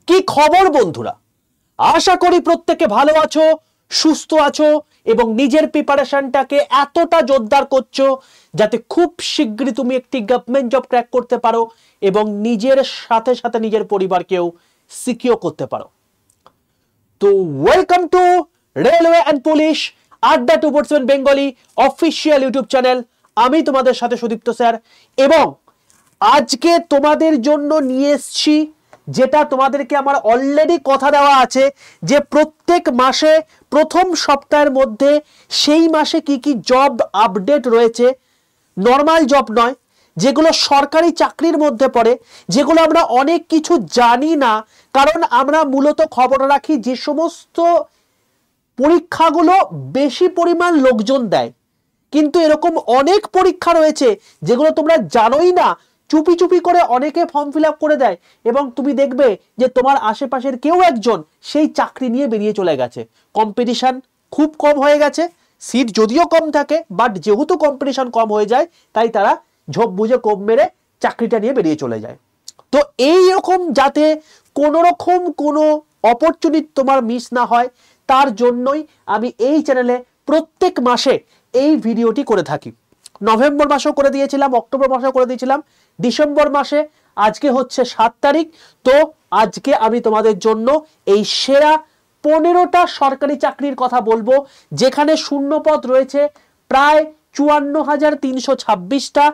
কি খবর বন্ধুরা, আশা করি প্রত্যেকে ভালো আছো, সুস্থ আছো এবং নিজের প্রিপারেশনটাকে এতটা জোরদার করছো যাতে খুব শীঘ্রই তুমি একটি গভর্নমেন্ট জব ক্র্যাক করতে পারো এবং নিজের সাথে সাথে নিজের পরিবারকেও সিকিউর করতে পারো। তো welcome to railway and police আড্ডা 247 বেঙ্গলি অফিসিয়াল ইউটিউব চ্যানেল। আমি তোমাদের সাথে সুদীপ্ত স্যার এবং আজকে তোমাদের জন্য নিয়ে এসেছি যেটা তোমাদেরকে আমার অলরেডি কথা দেওয়া আছে যে প্রত্যেক মাসে প্রথম সপ্তাহের মধ্যে সেই মাসে কি কি জব আপডেট রয়েছে, নর্মাল জব নয়, যেগুলো সরকারি চাকরির মধ্যে পড়ে, যেগুলো আমরা অনেক কিছু জানি না, কারণ আমরা মূলত খবর রাখি যে সমস্ত পরীক্ষাগুলো বেশি পরিমাণ লোকজন দেয়, কিন্তু এরকম অনেক পরীক্ষা রয়েছে যেগুলো তোমরা জানোই না, চুপি চুপি করে অনেকে ফর্ম ফিল আপ করে দেয় এবং তুমি দেখবে যে তোমার আশেপাশের কেউ একজন সেই চাকরি নিয়ে বেরিয়ে চলে গেছে। কম্পিটিশন খুব কম হয়ে গেছে, সিট যদিও কম থাকে, বাট যেহেতু কম্পিটিশন কম হয়ে যায় তাই তারা ঝোপ বুঝে কোপ মেরে চাকরিটা নিয়ে বেরিয়ে চলে যায়। তো এই রকম যাতে কোনো রকম কোনো অপরচুনিটি তোমার মিস না হয় তার জন্যই আমি এই চ্যানেলে প্রত্যেক মাসে এই ভিডিওটি করে থাকি। নভেম্বর মাসেও করে দিয়েছিলাম, অক্টোবর মাসেও করে দিয়েছিলাম, ডিসেম্বর মাসে আজকে হচ্ছে 7 তারিখ। তো আজকে আমি তোমাদের জন্য এই সেরা 15টা সরকারি চাকরির কথা বলবো যেখানে শূন্যপদ রয়েছে প্রায় 54,326টা।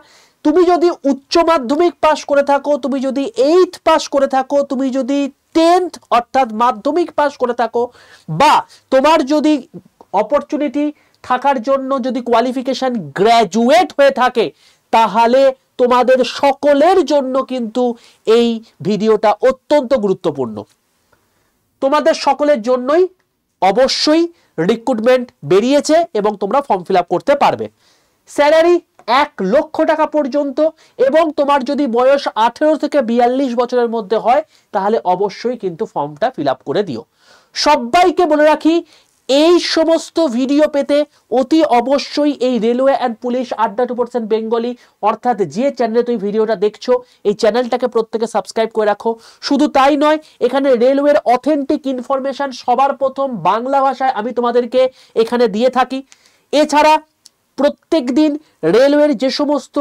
তুমি যদি উচ্চ মাধ্যমিক পাস করে থাকো, তুমি যদি 8th পাস করে থাকো, তুমি যদি 10th অর্থাৎ মাধ্যমিক পাস করে থাকো, বা তোমার যদি অপরচুনিটি থাকার জন্য যদি কোয়ালিফিকেশন গ্র্যাজুয়েট হয়ে থাকে, তাহলে তোমাদের সকলের জন্য কিন্তু এই ভিডিওটা অত্যন্ত গুরুত্বপূর্ণ। তোমাদের সকলের জন্যই অবশ্যই রিক্রুটমেন্ট বেরিয়েছে এবং তোমরা ফর্ম ফিল আপ করতে পারবে। স্যালারি 1 লক্ষ টাকা পর্যন্ত এবং তোমার যদি বয়স 18 থেকে 42 বছরের মধ্যে হয় তাহলে অবশ্যই কিন্তু ফর্মটা ফিল আপ করে দিও। সবাইকে বলে রাখি, এই সমস্ত ভিডিও পেতে অতি অবশ্যই এই রেলওয়ে অ্যান্ড পুলিশ আড্ডা 2% বেঙ্গলি অর্থাৎ যে চ্যানেলে তুমি ভিডিওটা দেখছো এই চ্যানেলটাকে প্রত্যেকে সাবস্ক্রাইব করে রাখো। শুধু তাই নয়, এখানে রেলওয়ের অথেন্টিক ইনফরমেশন সবার প্রথম বাংলা ভাষায় আমি তোমাদেরকে এখানে দিয়ে থাকি। এছাড়া প্রত্যেক দিন রেলওয়ের যে সমস্ত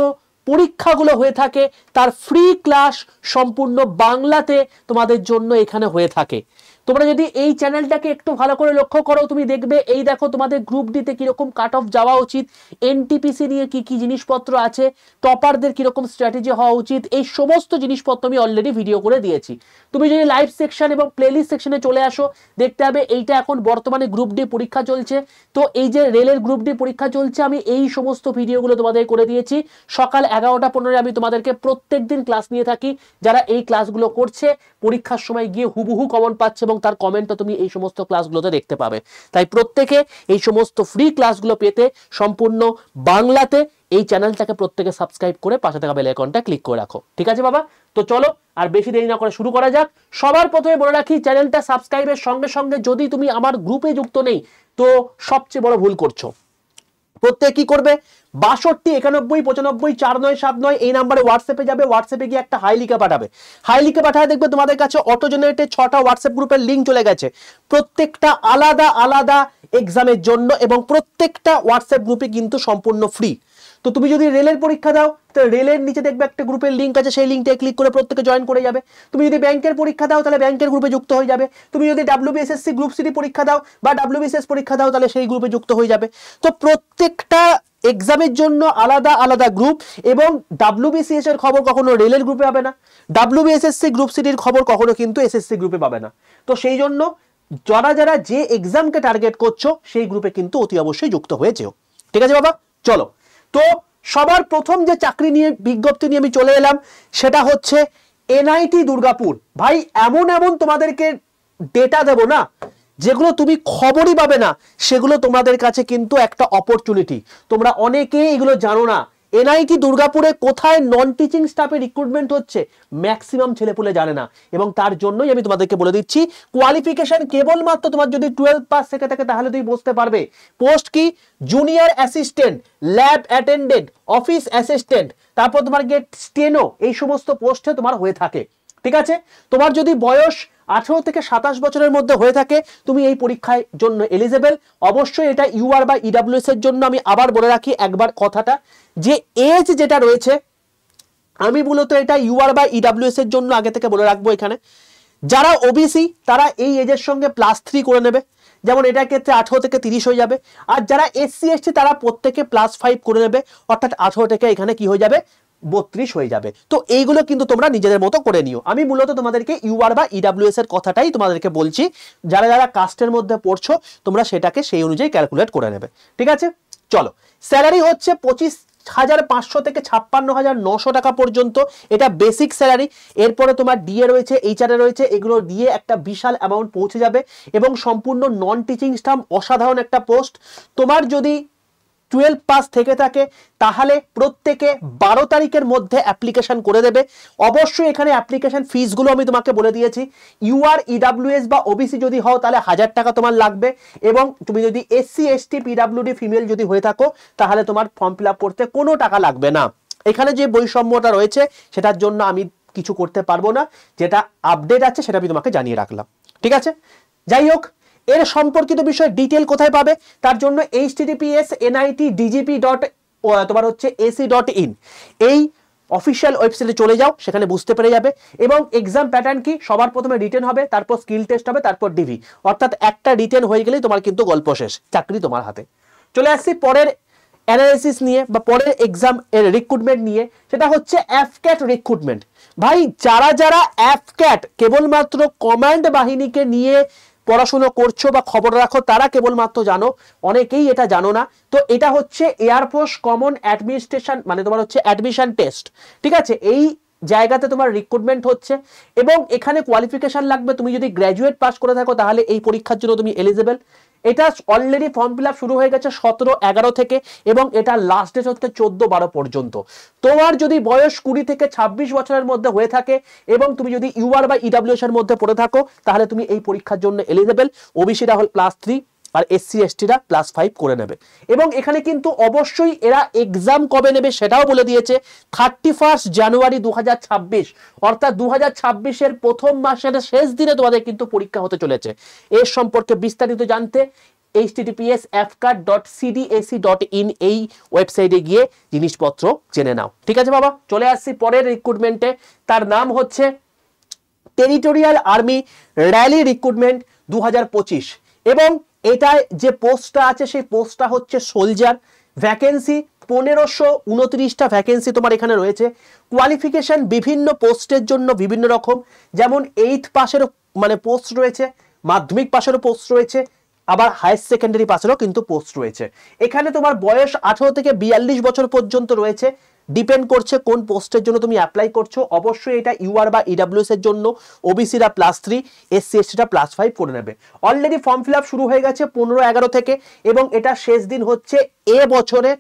পরীক্ষাগুলো হয়ে থাকে তার ফ্রি ক্লাস সম্পূর্ণ বাংলাতে তোমাদের জন্য এখানে হয়ে থাকে। তোমরা যদি এই চ্যানেলটাকে একটু ভালো করে লক্ষ্য করো, তুমি দেখবে এই দেখো তোমাদের গ্রুপ ডিতে কিরকম কাট অফ যাওয়া উচিত, এনটিপিসি নিয়ে কি কি জিনিসপত্র আছে, টপারদের কিরকম স্ট্র্যাটেজি হওয়া উচিত, এই সমস্ত জিনিসপত্র আমি অলরেডি ভিডিও করে দিয়েছি। তুমি যদি লাইভ সেকশন এবং প্লেলিস্ট সেকশনে চলে আসো, দেখতে হবে এইটা এখন বর্তমানে গ্রুপ ডি পরীক্ষা চলছে। তো এই যে রেলের গ্রুপ ডি পরীক্ষা চলছে, আমি এই সমস্ত ভিডিওগুলো তোমাদের করে দিয়েছি। সকাল 11টা 15 আমি তোমাদেরকে প্রত্যেক দিন ক্লাস নিয়ে থাকি। যারা এই ক্লাসগুলো করছে পরীক্ষার সময় গিয়ে হুবহু কমন পাচ্ছে এবং তার কমেন্টও তুমি এই সমস্ত ক্লাসগুলোতে দেখতে পাবে। তাই প্রত্যেকে এই সমস্ত ফ্রি ক্লাসগুলো পেতে সম্পূর্ণ বাংলাতে এই চ্যানেলটাকে প্রত্যেকে সাবস্ক্রাইব করে পাশে থাকা বেল আইকনটা ক্লিক করে রাখো। ঠিক আছে বাবা? তো চলো আর বেশি দেরি না করে শুরু করা যাক। সবার প্রথমে বলে রাখি, চ্যানেলটা সাবস্ক্রাইবের সঙ্গে সঙ্গে যদি তুমি আমার গ্রুপে যুক্ত নেই তো সবচেয়ে বড় ভুল করছো। প্রত্যেক কি করবে, 62 91 95 4979 এই নাম্বারে হোয়াটসঅ্যাপে যাবে, হোয়াটসঅ্যাপে গিয়ে একটা হাই লিখে পাঠাবে। হাই লিখে পাঠায় দেখবে তোমাদের কাছে অটো জেনারেটেড 6টা হোয়াটসঅ্যাপ গ্রুপের লিঙ্ক চলে গেছে, প্রত্যেকটা আলাদা আলাদা এক্সামের জন্য এবং প্রত্যেকটা হোয়াটসঅ্যাপ গ্রুপে কিন্তু সম্পূর্ণ ফ্রি। তো তুমি যদি রেলের পরীক্ষা দাও তো রেলের নিচে দেখবে একটা গ্রুপের লিঙ্ক আছে, সেই লিঙ্কটা ক্লিক করে প্রত্যেকে জয়েন করে যাবে। তুমি যদি ব্যাংকের পরীক্ষা দাও তাহলে ব্যাংকের গ্রুপে যুক্ত হয়ে যাবে। তুমি যদি ডাব্লিউবিএসএসসি গ্রুপ সি পরীক্ষা দাও বা ডাব্লিউবিসিএস পরীক্ষা দাও তাহলে সেই গ্রুপে যুক্ত হয়ে যাবে। তো প্রত্যেকটা এক্সামের জন্য আলাদা আলাদা গ্রুপ এবং ডাব্লিউবিসিএস এর খবর কখনো রেলের গ্রুপে পাবে না, ডাব্লিউবিএসএসসি গ্রুপ সিটির খবর কখনো কিন্তু এসএসসি গ্রুপে পাবে না। তো সেই জন্য যারা যারা যে এক্সামকে টার্গেট করছো সেই গ্রুপে কিন্তু অতি অবশ্যই যুক্ত হয়ে যেও। ঠিক আছে বাবা? চলো, তো সবার প্রথম যে চাকরি নিয়ে বিজ্ঞপ্তি নিয়ে আমি চলে এলাম সেটা হচ্ছে এনআইটি দুর্গাপুর। ভাই এমন এমন তোমাদেরকে ডেটা দেবো না যেগুলো তুমি খবরই পাবে না, সেগুলো তোমাদের কাছে কিন্তু একটা অপরচুনিটি। তোমরা অনেকেই এগুলো জানো না। এনআইটি দুর্গাপুরে কোথায় নন টিচিং স্টাফের রিক্রুটমেন্ট হচ্ছে ম্যাক্সিমাম ছেলেপুলে জানে না এবং তার জন্যই আমি তোমাদেরকে বলে দিচ্ছি কোয়ালিফিকেশন কেবলমাত্র তোমার যদি 12 পাস থেকে থাকে তাহলে তুমি বুঝতে পারবে। পোস্ট কি, junior assistant, lab attendant, office assistant, তারপর তোমার গেট স্টেনো, এই সমস্ত পোস্টে তোমার হয়ে থাকে। ঠিক আছে, তোমার যদি বয়স 18 থেকে 27 বছরের মধ্যে হয়ে থাকে তুমি এই পরীক্ষার জন্য এলিজেবল। অবশ্যই এটা ইউআর বা ইডব্লিউএস এর জন্য আমি আবার বলে রাখি একবার কথাটা, যে এজ যেটা রয়েছে আমি মূলত এটা ইউআর বা ইডব্লিউএস এর জন্য আগে থেকে বলে রাখবো। এখানে যারা ওবিসি তারা এই এজের সঙ্গে +3 করে নেবে, যেমন এটার ক্ষেত্রে 18 থেকে 30 হয়ে যাবে। আর যারা এসসি এসটি তারা প্রত্যেকে +5 করে নেবে, অর্থাৎ 18 থেকে এখানে কি হয়ে যাবে 32 হয়ে যাবে। তো এইগুলো কিন্তু তোমরা নিজেদের মতো করে নিও। আমি মূলত তোমাদেরকে ইউআর বা ইডব্লিউএস এর কথাটাই তোমাদেরকে বলছি, যারা যারা কাস্টের মধ্যে পড়ছো তোমরা সেটাকে সেই অনুযায়ী ক্যালকুলেট করে নেবে। ঠিক আছে, চলো। স্যালারি হচ্ছে 25,500 থেকে 56,900 টাকা পর্যন্ত, এটা বেসিক স্যালারি। এরপরে তোমার ডিএ রয়েছে, এইচআরএ রয়েছে, এগুলো দিয়ে একটা বিশাল অ্যামাউন্ট পৌঁছে যাবে এবং সম্পূর্ণ নন টিচিং স্টাফ, অসাধারণ একটা পোস্ট। তোমার যদি 12 পাস থেকে থাকে তাহলে প্রত্যেকে 12 তারিখের মধ্যে অ্যাপ্লিকেশন করে দেবে। অবশ্যই এখানে অ্যাপ্লিকেশন ফিসগুলো আমি তোমাকে বলে দিয়েছি। ইউআর ইডব্লিউএস বা ওবিসি যদি হও তাহলে 1000 টাকা তোমার লাগবে, এবং তুমি যদি এসসি এসটি পিডব্লিউডি ফিমেল যদি হয়ে থাকো তাহলে তোমার ফর্ম ফিল আপ করতে কোনো টাকা লাগবে না। এখানে যে বৈষম্যটা রয়েছে সেটার জন্য আমি কিছু করতে পারবো না, যেটা আপডেট আছে সেটা আমি তোমাকে জানিয়ে রাখলাম। ঠিক আছে, যাই হোক, এর সম্পর্কিত বিষয় ডিটেল কোথায় পাবে তার জন্য https://nitdgp.ac.in এই অফিসিয়াল ওয়েবসাইটে চলে যাও, সেখানে বুঝতে পেরে যাবে। এবং এক্সাম প্যাটার্ন কি, সবার প্রথমে রিটেন হবে, তারপর স্কিল টেস্ট হবে, তারপর ডিভি, অর্থাৎ একটা রিটেন হয়ে গেলেই তোমার কিন্তু গল্প শেষ, চাকরি তোমার হাতে। চলে আসছি পরের অ্যানালিসিস নিয়ে বা পরের এক্সাম এর রিক্রুটমেন্ট নিয়ে, সেটা হচ্ছে অ্যাফক্যাট রিক্রুটমেন্ট। ভাই যারা যারা অ্যাফক্যাট কেবলমাত্র কমান্ড বাহিনীকে নিয়ে পড়াশোনা করছো বা খবর রাখো তারা কেবলমাত্র জানো, অনেকেই এটা জানো না। তো এটা হচ্ছে এয়ারফোর্স কমন অ্যাডমিনিস্ট্রেশন, মানে তোমার হচ্ছে অ্যাডমিশন টেস্ট। ঠিক আছে, এই জায়গাতে তোমার রিক্রুটমেন্ট হচ্ছে এবং এখানে কোয়ালিফিকেশন লাগবে। তুমি যদি গ্র্যাজুয়েট পাস করে থাকো তাহলে এই পরীক্ষার জন্য তুমি এলিজিবল। এটা অলরেডি ফর্ম ফিল আপ শুরু হয়ে গেছে 17/11 থেকে এবং এটা লাস্ট ডেট হচ্ছে 14/12 পর্যন্ত। তোমার যদি বয়স 20 থেকে 26 বছরের মধ্যে হয়ে থাকে এবং তুমি যদি ইউআর বা ইডব্লিউএস এর মধ্যে পড়ে থাকো তাহলে তুমি এই পরীক্ষার জন্য এলিজিবল। ওবিসিরা হল +3 আর এসসি এসটিরা +5 করে নেবে। এবং এখানে কিন্তু অবশ্যই এরা এক্সাম কবে নেবে সেটাও বলে দিয়েছে, 31 জানুয়ারি 2026, অর্থাৎ 2026-এর প্রথম মাসের শেষ দিনে তোমাদের কিন্তু পরীক্ষা হতে চলেছে। এর সম্পর্কে বিস্তারিত জানতে https://fcat.cdac.in এই ওয়েবসাইটে গিয়ে জিনিসপত্র জেনে নাও। ঠিক আছে বাবা, চলে আসছি পরের রিক্রুটমেন্টে। তার নাম হচ্ছে টেরিটোরিয়াল আর্মি র্যালি রিক্রুটমেন্ট 2025 এবং এটায় যে পোস্টটা আছে সেই পোস্টটা হচ্ছে সোলজার। ভ্যাকেন্সি 1529টা ভ্যাকেন্সি তোমার এখানে রয়েছে। কোয়ালিফিকেশন বিভিন্ন পোস্টের জন্য বিভিন্ন রকম, যেমন 8th পাসেরও মানে পোস্ট রয়েছে, মাধ্যমিক পাসেরও পোস্ট রয়েছে, আবার হায়ার সেকেন্ডারি পাসেরও কিন্তু পোস্ট রয়েছে। এখানে তোমার বয়স 18 থেকে 42 বছর পর্যন্ত রয়েছে, ডিপেন্ড করছে কোন পোস্টের জন্য তুমি অ্যাপ্লাই করছো। অবশ্যই এটা ইউআর বা ইডব্লিউএস এর জন্য ওবিসিরা +3, এসসি এসটিরা +5 করে নেবে। অলরেডি ফর্ম ফিল আপ শুরু হয়ে গেছে 15/11 থেকে এবং এটা শেষ দিন হচ্ছে এ বছরের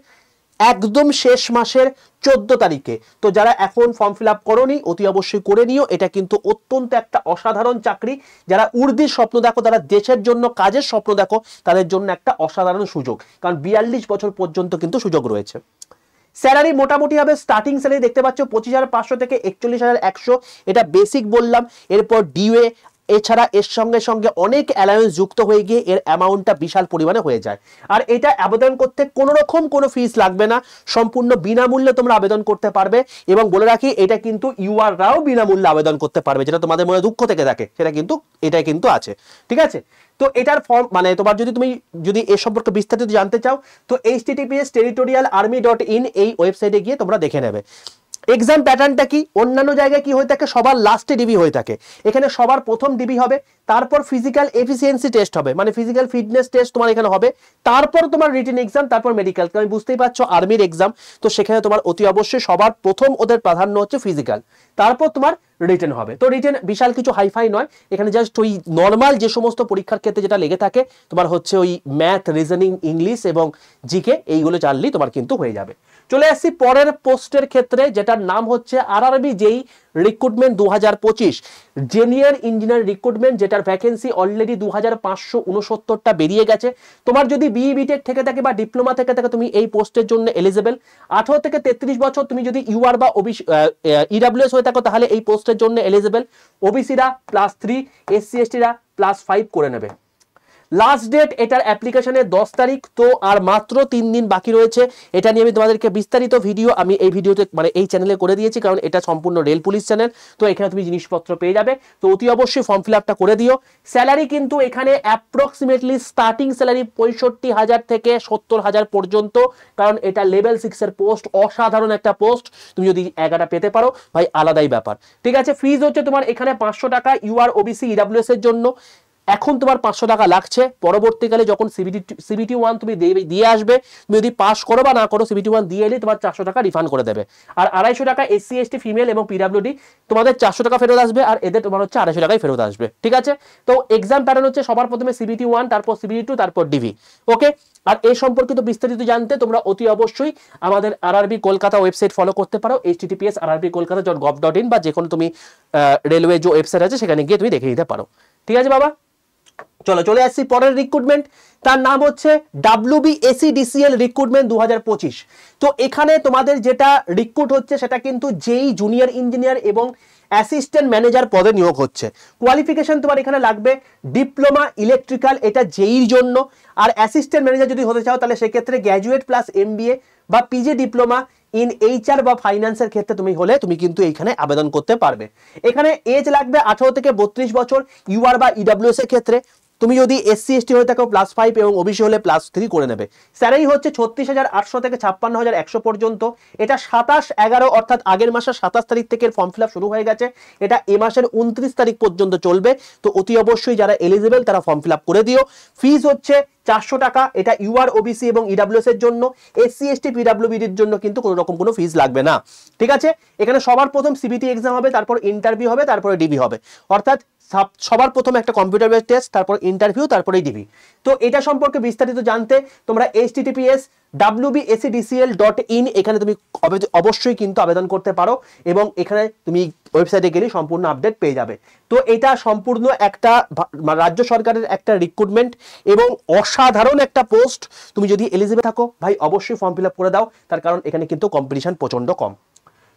একদম শেষ মাসের 14 তারিখে। তো যারা এখন ফর্ম ফিল আপ করোনি অতি অবশ্যই করে নিও, এটা কিন্তু অত্যন্ত একটা অসাধারণ চাকরি। যারা উর্দির স্বপ্ন দেখো, যারা দেশের জন্য কাজের স্বপ্ন দেখো, তাদের জন্য একটা অসাধারণ সুযোগ, কারণ 42 বছর পর্যন্ত কিন্তু সুযোগ রয়েছে। স্যালারি মোটামুটি হবে, স্টার্টিং স্যালারি দেখতে পাচ্ছ 25,500 থেকে 41,100, এটা বেসিক বললাম। এরপর ডিএ, এছাড়া এর সঙ্গে সঙ্গে অনেক অ্যালাউন্স যুক্ত হয়ে গিয়ে এর অ্যামাউন্টটা বিশাল পরিমাণে হয়ে যায়। আর এটা আবেদন করতে কোনো রকম কোনো ফিস লাগবে না, সম্পূর্ণ বিনামূল্যে তোমরা আবেদন করতে পারবে। এবং বলে রাখি এটা কিন্তু ইউআররাও বিনামূল্যে আবেদন করতে পারবে, যেটা তোমাদের মনে দুঃখ থেকে থাকে সেটা কিন্তু এটাই কিন্তু আছে। ঠিক আছে, তো এটার ফর্ম মানে তোমার তুমি যদি এ সম্পর্কে বিস্তারিত জানতে চাও তো https://territorialarmy.in এই ওয়েবসাইটে গিয়ে তোমরা দেখে নেবে। এক্সাম প্যাটার্নটা কি, অন্যান্য জায়গায় কি হয়ে থাকে সবার লাস্টে ডিবি হয়ে থাকে, এখানে সবার প্রথম ডিবি হবে, তারপর ফিজিক্যাল এফিসিয়েন্সি টেস্ট হবে, মানে ফিজিক্যাল ফিটনেস টেস্ট তোমার এখানে হবে, তারপর তোমার রিটেন এক্সাম, তারপর মেডিকেল। তুমি বুঝতেই পারছো আর্মির এক্সাম, তো সেখানে তোমার অতি অবশ্যই সবার প্রথম ওদের প্রাধান্য হচ্ছে ফিজিক্যাল, তারপর তোমার রিটেন হবে। তো রিটেন বিশাল কিছু হাইফাই নয়, এখানে জাস্ট ওই নর্মাল যে সমস্ত পরীক্ষার ক্ষেত্রে যেটা লেগে থাকে তোমার হচ্ছে ওই ম্যাথ, রিজনিং, ইংলিশ এবং জিকে, এইগুলো জানলেই তোমার কিন্তু হয়ে যাবে। চলে আসছি পরের পোস্টের ক্ষেত্রে, যেটার নাম হচ্ছে আরআরবি জেই রিক্রুটমেন্ট 2025 জুনিয়র ইঞ্জিনিয়ার রিক্রুটমেন্ট, যেটার ভ্যাকেন্সি অলরেডি 2569টা বেরিয়ে গেছে। তোমার যদি বিই বিটেক থেকে থাকে বা ডিপ্লোমা থেকে থাকে, তুমি এই পোস্টের জন্য এলিজিবল। 18 থেকে 33 বছর তুমি যদি ইউআর বা ওবিসি ইডব্লিউএস হয়ে থাকো তাহলে এই পোস্টের জন্য এলিজিবল। ওবিসিরা +3, এসসি এসটিরা +5 করে নেবে। লাস্ট ডেট এটার অ্যাপ্লিকেশনের 10 তারিখ, তো আর মাত্র 3 দিন বাকি রয়েছে। এটা নিয়ে আমি তোমাদেরকে বিস্তারিত ভিডিও আমি এই ভিডিওতে মানে এই চ্যানেলে করে দিয়েছি, কারণ এটা সম্পূর্ণ রেল পুলিশ চ্যানেল, তো এখানে তুমি জিনিসপত্র পেয়ে যাবে। তো অতি অবশ্যই ফর্ম ফিল আপটা করে দিও। স্যালারি কিন্তু এখানে অ্যাপ্রক্সিমেটলি স্টার্টিং স্যালারি 65,000 থেকে 70,000 পর্যন্ত, কারণ এটা লেভেল 6 এর পোস্ট, অসাধারণ একটা পোস্ট। তুমি যদি 11টা পেতে পারো ভাই আলাদাই ব্যাপার। ঠিক আছে, ফিজ হচ্ছে তোমার এখানে 500 টাকা ইউআর ওবিসি ইডব্লিউএস এর জন্য। এখন তোমার 500 টাকা লাগছে, পরবর্তীকালে যখন সিবিটি 1 তুমি দিয়ে আসবে, তুমি যদি পাস করো বা না করো, সিবিটি 1 দিয়ে এলে তোমার 400 টাকা রিফান্ড করে দেবে। আর 250 টাকা এসসি এসটি ফিমেল এবং পিডব্লিউডি তোমাদের 400 টাকা ফেরত আসবে, আর এদের তোমার হচ্ছে 250 টাকাই ফেরত আসবে। ঠিক আছে, তো এক্সাম প্যাটার্ন হচ্ছে সবার প্রথমে সিবিটি 1, তারপর সিবিটি 2, তারপর ডিভি। ওকে, আর এই সম্পর্কিত বিস্তারিত জানতে তোমরা অতি অবশ্যই আমাদের আরআরবি কলকাতা ওয়েবসাইট ফলো করতে পারো, https://rrbkolkata.gov.in, বা যে কোনো তুমি রেলওয়ে যে ওয়েবসাইট আছে সেখানে গিয়ে তুমি দেখে নিতে পারো। ঠিক আছে বাবা, চলে আসছি পরের রিক্রুটমেন্ট। তার নাম হচ্ছে WBSEDCL রিক্রুটমেন্ট 2025। তো এখানে তোমাদের যেটা রিক্রুট হচ্ছে সেটা কিন্তু জেই জুনিয়র ইঞ্জিনিয়ার এবং অ্যাসিস্ট্যান্ট ম্যানেজার পদে নিয়োগ হচ্ছে। কোয়ালিফিকেশন তোমার এখানে লাগবে ডিপ্লোমা ইলেকট্রিক্যাল, এটা জেইর জন্য। আর অ্যাসিস্ট্যান্ট ম্যানেজার যদি হতে চাও তাহলে সেক্ষেত্রে গ্র্যাজুয়েট প্লাস MBA বা পিজি ডিপ্লোমা ইন HR বা ফাইন্যান্সের ক্ষেত্রে তুমি হলে তুমি কিন্তু এইখানে আবেদন করতে পারবে। এখানে এজ লাগবে 18 থেকে 32 বছর ইউআর বা ইডব্লিউএস এর ক্ষেত্রে। তুমি যদি এসসি এসটি হয়ে থাকো +5 এবং ওবিসি হলে +3 করে নেবে। স্যালারি হচ্ছে 36,800 থেকে 56,100 পর্যন্ত। এটা 27/11 অর্থাৎ আগের মাসের 27 তারিখ থেকে ফর্ম ফিল আপ শুরু হয়ে গেছে। এটা এ মাসের 29 তারিখ পর্যন্ত চলবে। তো অতি অবশ্যই যারা এলিজিবল তারা ফর্ম ফিল আপ করে দিও। ফিজ হচ্ছে 400 টাকা, এটা ইউআর ওবিসি এবং ইডব্লিউএস এর জন্য। এসসি এসটি পিডব্লিউবিডির জন্য কিন্তু কোনো রকম কোনো ফিজ লাগবে না। ঠিক আছে, এখানে সবার প্রথম সিবিটি এক্সাম হবে, তারপর ইন্টারভিউ হবে, তারপরে ডিবি হবে। অর্থাৎ সবার প্রথমে একটা কম্পিউটার বেসড টেস্ট, তারপর ইন্টারভিউ, তারপরে ডিবি। তো এটা সম্পর্কে বিস্তারিত জানতে তোমরা https://wbsecdcl.in এখানে তুমি অবশ্যই কিন্তু আবেদন করতে পারো, এবং এখানে তুমি ওয়েবসাইটে গেলে সম্পূর্ণ আপডেট পেয়ে যাবে। তো এটা সম্পূর্ণ একটা রাজ্য সরকারের একটা রিক্রুটমেন্ট এবং অসাধারণ একটা পোস্ট। তুমি যদি এলিজিবল থাকো ভাই অবশ্যই ফর্ম ফিল আপ করে দাও, তার কারণ এখানে কিন্তু কম্পিটিশন প্রচন্ড কম।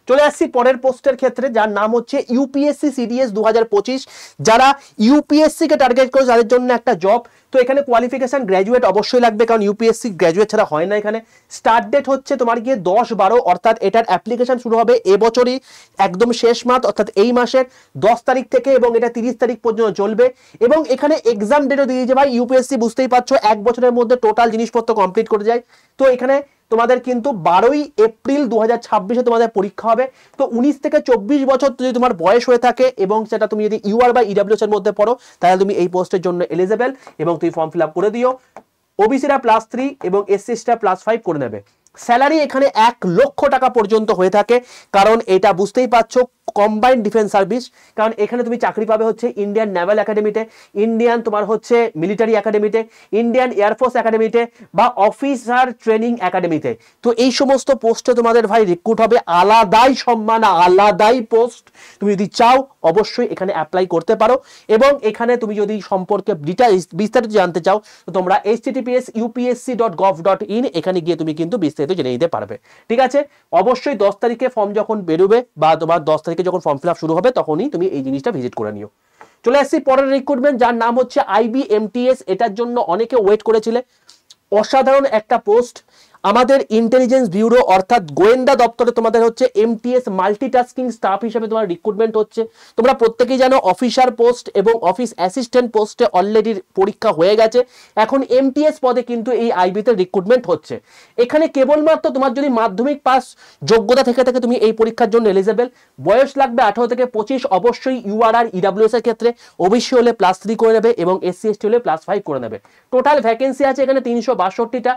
চলে আসছি পরের পোস্টের ক্ষেত্রে, যার নাম হচ্ছে ইউপিএসসি সিডিএস 2025। যারা ইউপিএসসি কে টার্গেট করে তাদের জন্য একটা জব। তো এখানে কোয়ালিফিকেশন গ্র্যাজুয়েট অবশ্যই লাগবে, কারণ ইউপিএসসি গ্র্যাজুয়েট ছাড়া হয় না। এখানে স্টার্ট ডেট হচ্ছে তোমার গিয়ে 10/12, অর্থাৎ এটার অ্যাপ্লিকেশন শুরু হবে এবছরই একদম শেষ মাস, অর্থাৎ এই মাসের 10 তারিখ থেকে, এবং এটা 30 তারিখ পর্যন্ত চলবে। এবং এখানে এক্সাম ডেটও দিয়ে দিয়েছে ভাই। ইউপিএসসি বুঝতেই পারছো 1 বছরের মধ্যে টোটাল জিনিসপত্র কমপ্লিট করে যায়। তো এখানে তোমাদের কিন্তু 12ই এপ্রিল 2026 তোমাদের পরীক্ষা হবে। তো 19 থেকে 24 বছর যদি তোমার বয়স হয়ে থাকে এবং সেটা তুমি যদি ইউআর বা ইডব্লিউএস এর মধ্যে পড়ো, তাহলে তুমি এই পোস্টের জন্য এলিজিবল, এবং তুমি ফর্ম ফিল আপ করে দিও। ওবিসিরা +3 এবং এসসিরা +5 করে নেবে। স্যালারি এখানে 1 লক্ষ টাকা পর্যন্ত হয়ে থাকে, কারণ এটা বুঝতেই পারছো কম্বাইন্ড ডিফেন্স সার্ভিস। কারণ এখানে তুমি চাকরি পাবে হচ্ছে ইন্ডিয়ান নেভাল একাডেমিতে, ইন্ডিয়ান তোমার হচ্ছে মিলিটারি একাডেমিতে, ইন্ডিয়ান এয়ারফোর্স একাডেমিতে, বা অফিসার ট্রেনিং একাডেমিতে। তো এই সমস্ত পোস্টে তোমাদের ভাই রিক্রুট হবে, আলাদাই সম্মান, আলাদাই পোস্ট। তুমি যদি চাও অবশ্যই এখানে অ্যাপ্লাই করতে পারো, এবং এখানে তুমি যদি সম্পর্কে বিস্তারিত জানতে চাও তো তোমরা https://upsc.gov.in এখানে গিয়ে তুমি কিন্তু বিস্তারিত জেনে নিতে পারবে। ঠিক আছে, অবশ্যই 10 তারিখে ফর্ম যখন বেরোবে বা তোমার 10 তারিখে যখন ফর্ম ফিল আপ শুরু হবে তখনই তুমি এই জিনিসটা ভিজিট করে নিও। চলে আসছি পরের রিক্রুটমেন্ট, যার নাম হচ্ছে IBMTS। এটার জন্য অনেকে ওয়েট করেছিলে। অসাধারণ একটা পোস্ট। আমাদের ইন্টেলিজেন্স ব্যুরো অর্থাৎ গোয়েন্দা দপ্তরে তোমাদের হচ্ছে MTS মাল্টিটাস্কিং স্টাফ হিসেবে তোমার রিক্রুটমেন্ট হচ্ছে। তোমরা প্রত্যেকেই জানো অফিসার পোস্ট এবং অফিস অ্যাসিস্ট্যান্ট পোস্টে অলরেডি পরীক্ষা হয়ে গেছে। এখন MTS পদে কিন্তু এই আইবিতে রিক্রুটমেন্ট হচ্ছে। এখানে কেবলমাত্র তোমার যদি মাধ্যমিক পাস যোগ্যতা থেকে থাকে তুমি এই পরীক্ষার জন্য এলিজিবল। বয়স লাগবে 18 থেকে 25, অবশ্যই ইউআর আর ইডব্লিউএস এর ক্ষেত্রে। ওবিসি হলে +3 করে নেবে এবং এসসি এসটি হলে +5 করে নেবে। টোটাল ভ্যাকেন্সি আছে এখানে 362টা।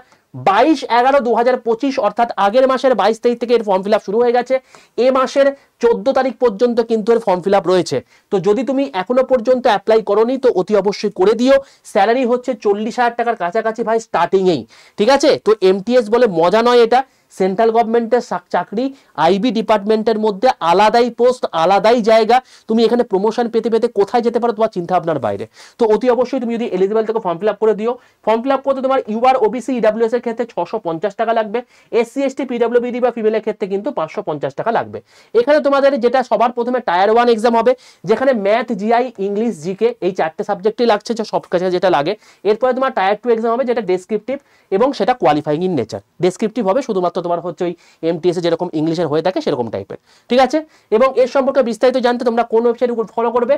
22/11/2025 অর্থাৎ আগের মাসের 22 তারিখ থেকে এর ফর্ম ফিল আপ শুরু হয়ে গেছে। এ মাসের 14 তারিখ পর্যন্ত কিন্তু এর ফর্ম ফিল আপ রয়েছে। তো যদি তুমি এখনো পর্যন্ত অ্যাপ্লাই করোনি তো অতি অবশ্যই করে দিও। স্যালারি হচ্ছে 40,000 টাকার কাছাকাছি ভাই স্টার্টিংয়েই। ঠিক আছে, তো MTS বলে মজা নয় এটা। সেন্ট্রাল গভর্নমেন্টের চাকরি, আইবি ডিপার্টমেন্টের মধ্যে আলাদাই পোস্ট, আলাদাই জায়গা, তুমি এখানে প্রমোশন পেতে পেতে কোথায় যেতে পারো তোমার চিন্তা ভাবনার বাইরে। তো অতি অবশ্যই তুমি যদি এলিজিবল থেকে ফর্ম ফিল আপ করে দিও। ফর্ম ফিল আপ করতে তোমার ইউআর, ওবিসি, ইডাব্লিউএস এর ক্ষেত্রে 650 টাকা লাগবে, এসসি এসটি, পিডাব্লিউবিডি বা ফিমেলের ক্ষেত্রে কিন্তু 550 টাকা লাগবে। এখানে তোমাদের যেটা সবার প্রথমে টায়ার 1 এক্সাম হবে, যেখানে ম্যাথ, জিআই, ইংলিশ, জিকে এই 4টে সাবজেক্টই লাগছে, সব কাছে যেটা লাগে। এরপরে তোমার টায়ার 2 এক্সাম হবে, যেটা ডেসক্রিপটিভ এবং সেটা কোয়ালিফাইং ইন নেচার। ডেসক্রিপটিভ হবে শুধুমাত্র তোমার হচ্ছে ওই এমটিএস যেরকম ইংলিশের হয়ে থাকে সেরকম টাইপের, ঠিক আছে। এবং এর সম্পর্কে বিস্তারিত জানতে তোমরা কোন ওয়েবসাইট উপর ফলো করবে,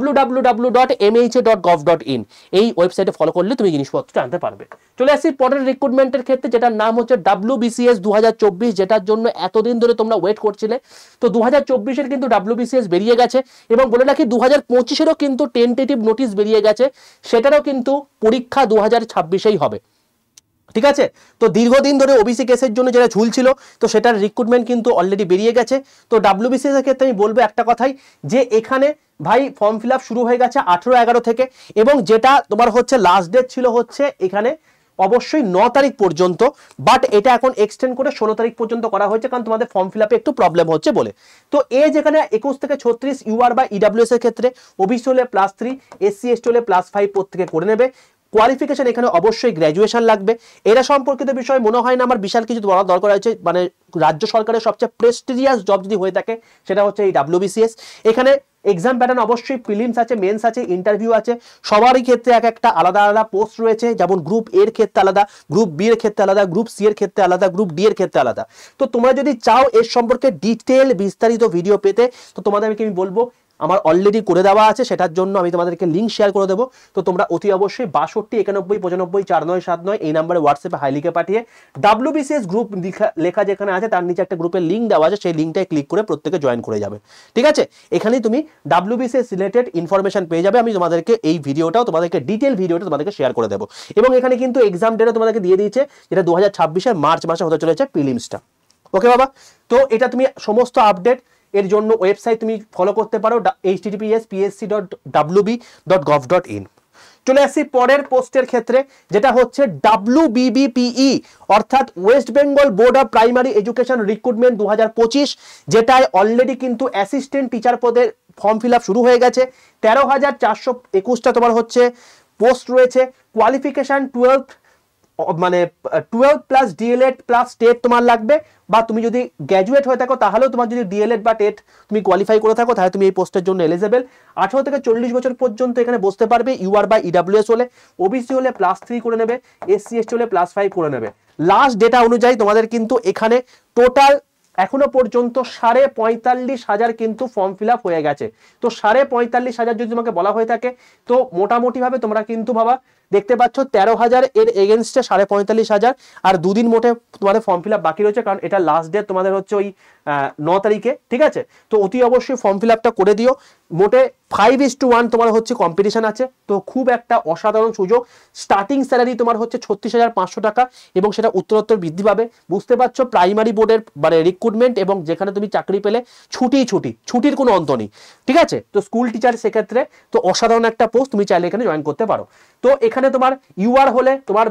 www.mha.gov.in, এই ওয়েবসাইটে ফলো করলে তুমি জিনিসপত্র জানতে পারবে। চলে আসি পরের রিক্রুটমেন্টের ক্ষেত্রে, যেটার নাম হচ্ছে WBCS 2024, যেটার জন্য এতদিন ধরে তোমরা ওয়েট করছিলে। তো 2024-এর কিন্তু WBCS বেরিয়ে গেছে, এবং বলে রাখি 2025-এরও কিন্তু টেন্টেটিভ নোটিশ বেরিয়ে গেছে, সেটারও কিন্তু পরীক্ষা 2026-এই হবে, ঠিক আছে। তো দীর্ঘদিন ধরে ওবিসি কেসের জন্য যেটা ঝুলছিল, তো সেটার রিক্রুটমেন্ট কিন্তু অলরেডি বেরিয়ে গেছে। তো WBCS এর ক্ষেত্রে আমি বলবো একটা কথাই, যে এখানে ভাই ফর্ম ফিল আপ শুরু হয়ে গেছে 18/11 থেকে, এবং যেটা তোমার হচ্ছে লাস্ট ডেট ছিল হচ্ছে এখানে অবশ্যই 9 তারিখ পর্যন্ত, বাট এটা এখন এক্সটেন্ড করে 16 তারিখ পর্যন্ত করা হয়েছে, কারণ তোমাদের ফর্ম ফিল আপে একটু প্রবলেম হচ্ছে বলে। তো যেখানে 21 থেকে 36 ইউআর বা ইডাব্লিউএস এর ক্ষেত্রে ওবিসি হলে +3, এসসি এসটি হলে +5 প্রত্যেকে করে নেবে। কোয়ালিফিকেশন এখানে অবশ্যই গ্র্যাজুয়েশন লাগবে। এরা সম্পর্কিত বিষয় মনে হয় না আমার বিশাল কিছু বলার দরকার আছে, মানে রাজ্য সরকারের সবচেয়ে প্রেস্টিজিয়াস জব যদি হয়ে থাকে সেটা হচ্ছে এই WBCS। এখানে এক্সাম প্যাটার্ন অবশ্যই প্রিলিমস আছে, মেন্স আছে, ইন্টারভিউ আছে, সবারই ক্ষেত্রে এক একটা আলাদা আলাদা পোস্ট রয়েছে, যেমন গ্রুপ এর ক্ষেত্রে আলাদা, গ্রুপ বি এর ক্ষেত্রে আলাদা, গ্রুপ সি এর ক্ষেত্রে আলাদা, গ্রুপ ডি এর ক্ষেত্রে আলাদা। তো তোমরা যদি চাও এর সম্পর্কে ডিটেল বিস্তারিত ভিডিও পেতে, তো তোমাদেরকে আমি বলবো আমার অলরেডি করে দেওয়া আছে, সেটার জন্য আমি তোমাদেরকে লিঙ্ক শেয়ার করে দেবো। তো তোমরা অতি অবশ্যই 62 91 95 4979 এই নাম্বারে হোয়াটসঅ্যাপে হাই লিখে পাঠিয়ে WBCS গ্রুপ লেখা যেখানে আছে তার নিচে একটা গ্রুপের লিঙ্ক দেওয়া আছে, সেই লিঙ্কটায় ক্লিক করে প্রত্যেকে জয়েন করে যাবে, ঠিক আছে। এখানেই তুমি WBCS রিলেটেড ইনফরমেশন পেয়ে যাবে। আমি তোমাদেরকে এই ভিডিওটাও তোমাদেরকে ডিটেল ভিডিওটা তোমাদেরকে শেয়ার করে দেবো, এবং এখানে কিন্তু এক্সাম ডেটও তোমাদেরকে দিয়ে দিয়েছে, যেটা 2026-এর মার্চ মাসে হতে চলেছে প্রিলিমসটা। ওকে বাবা, তো এটা তুমি সমস্ত আপডেট এর জন্য ওয়েবসাইট তুমি ফলো করতে পারো, https://psc.wb.gov.in। চলে আসছি পরের পোস্টের ক্ষেত্রে, যেটা হচ্ছে WBBPE অর্থাৎ West Bengal board of primary education recruitment 2025, যেটায় অলরেডি কিন্তু অ্যাসিস্ট্যান্ট টিচার পদের ফর্ম ফিল আপ শুরু হয়ে গেছে। 13,421টা তোমার হচ্ছে পোস্ট রয়েছে। কোয়ালিফিকেশন 12 মানে 12 প্লাস ডিএলএড প্লাস টেট তোমার লাগবে, বা তুমি যদি গ্র্যাজুয়েট হয়ে থাকো তাহলেও তোমার যদি ডিএলএড বা টেট তুমি কোয়ালিফাই করে থাকো তাহলে তুমি এই পোস্টের জন্য এলিজেবল। 18 থেকে 40 বছর পর্যন্ত এখানে বসতে পারবে। ইউআর বা ইডাব্লিউএস হলে, ওবিসি হলে +3 করে নেবে, এসসি এসটি হলে +5 করে নেবে। লাস্ট ডেটা অনুযায়ী তোমাদের কিন্তু এখানে টোটাল এখনো পর্যন্ত 45,500 কিন্তু ফর্ম ফিল আপ হয়ে গেছে। তো 45,500 যদি তোমাকে বলা হয়ে থাকে, তো মোটামুটি ভাবে তোমরা কিন্তু বাবা দেখতে পাচ্ছ 13,000 এর এগেনস্টে 45,500, আর দুদিন মোটে তোমাদের ফর্ম ফিল আপ বাকি রয়েছে, কারণ এটা লাস্ট ডেট তোমাদের হচ্ছে ওই 9 তারিখে, ঠিক আছে। তো অতি অবশ্যই ফর্ম ফিল আপটা করে দিও। মোটে 5:1 তোমার হচ্ছে কম্পিটিশন আছে, তো খুব একটা অসাধারণ সুযোগ। স্টার্টিং স্যালারি তোমার হচ্ছে 36,500 টাকা, এবং সেটা উত্তরোত্তর বৃদ্ধি পাবে। বুঝতে পারছো প্রাইমারি বোর্ডের মানে রিক্রুটমেন্ট, এবং যেখানে তুমি চাকরি পেলে ছুটির কোনো অন্ত নেই, ঠিক আছে। তো স্কুল টিচার সেক্ষেত্রে তো অসাধারণ একটা পোস্ট, তুমি চাইলে এখানে জয়েন করতে পারো। তো এখানে তোমার ইউআর হলে তোমার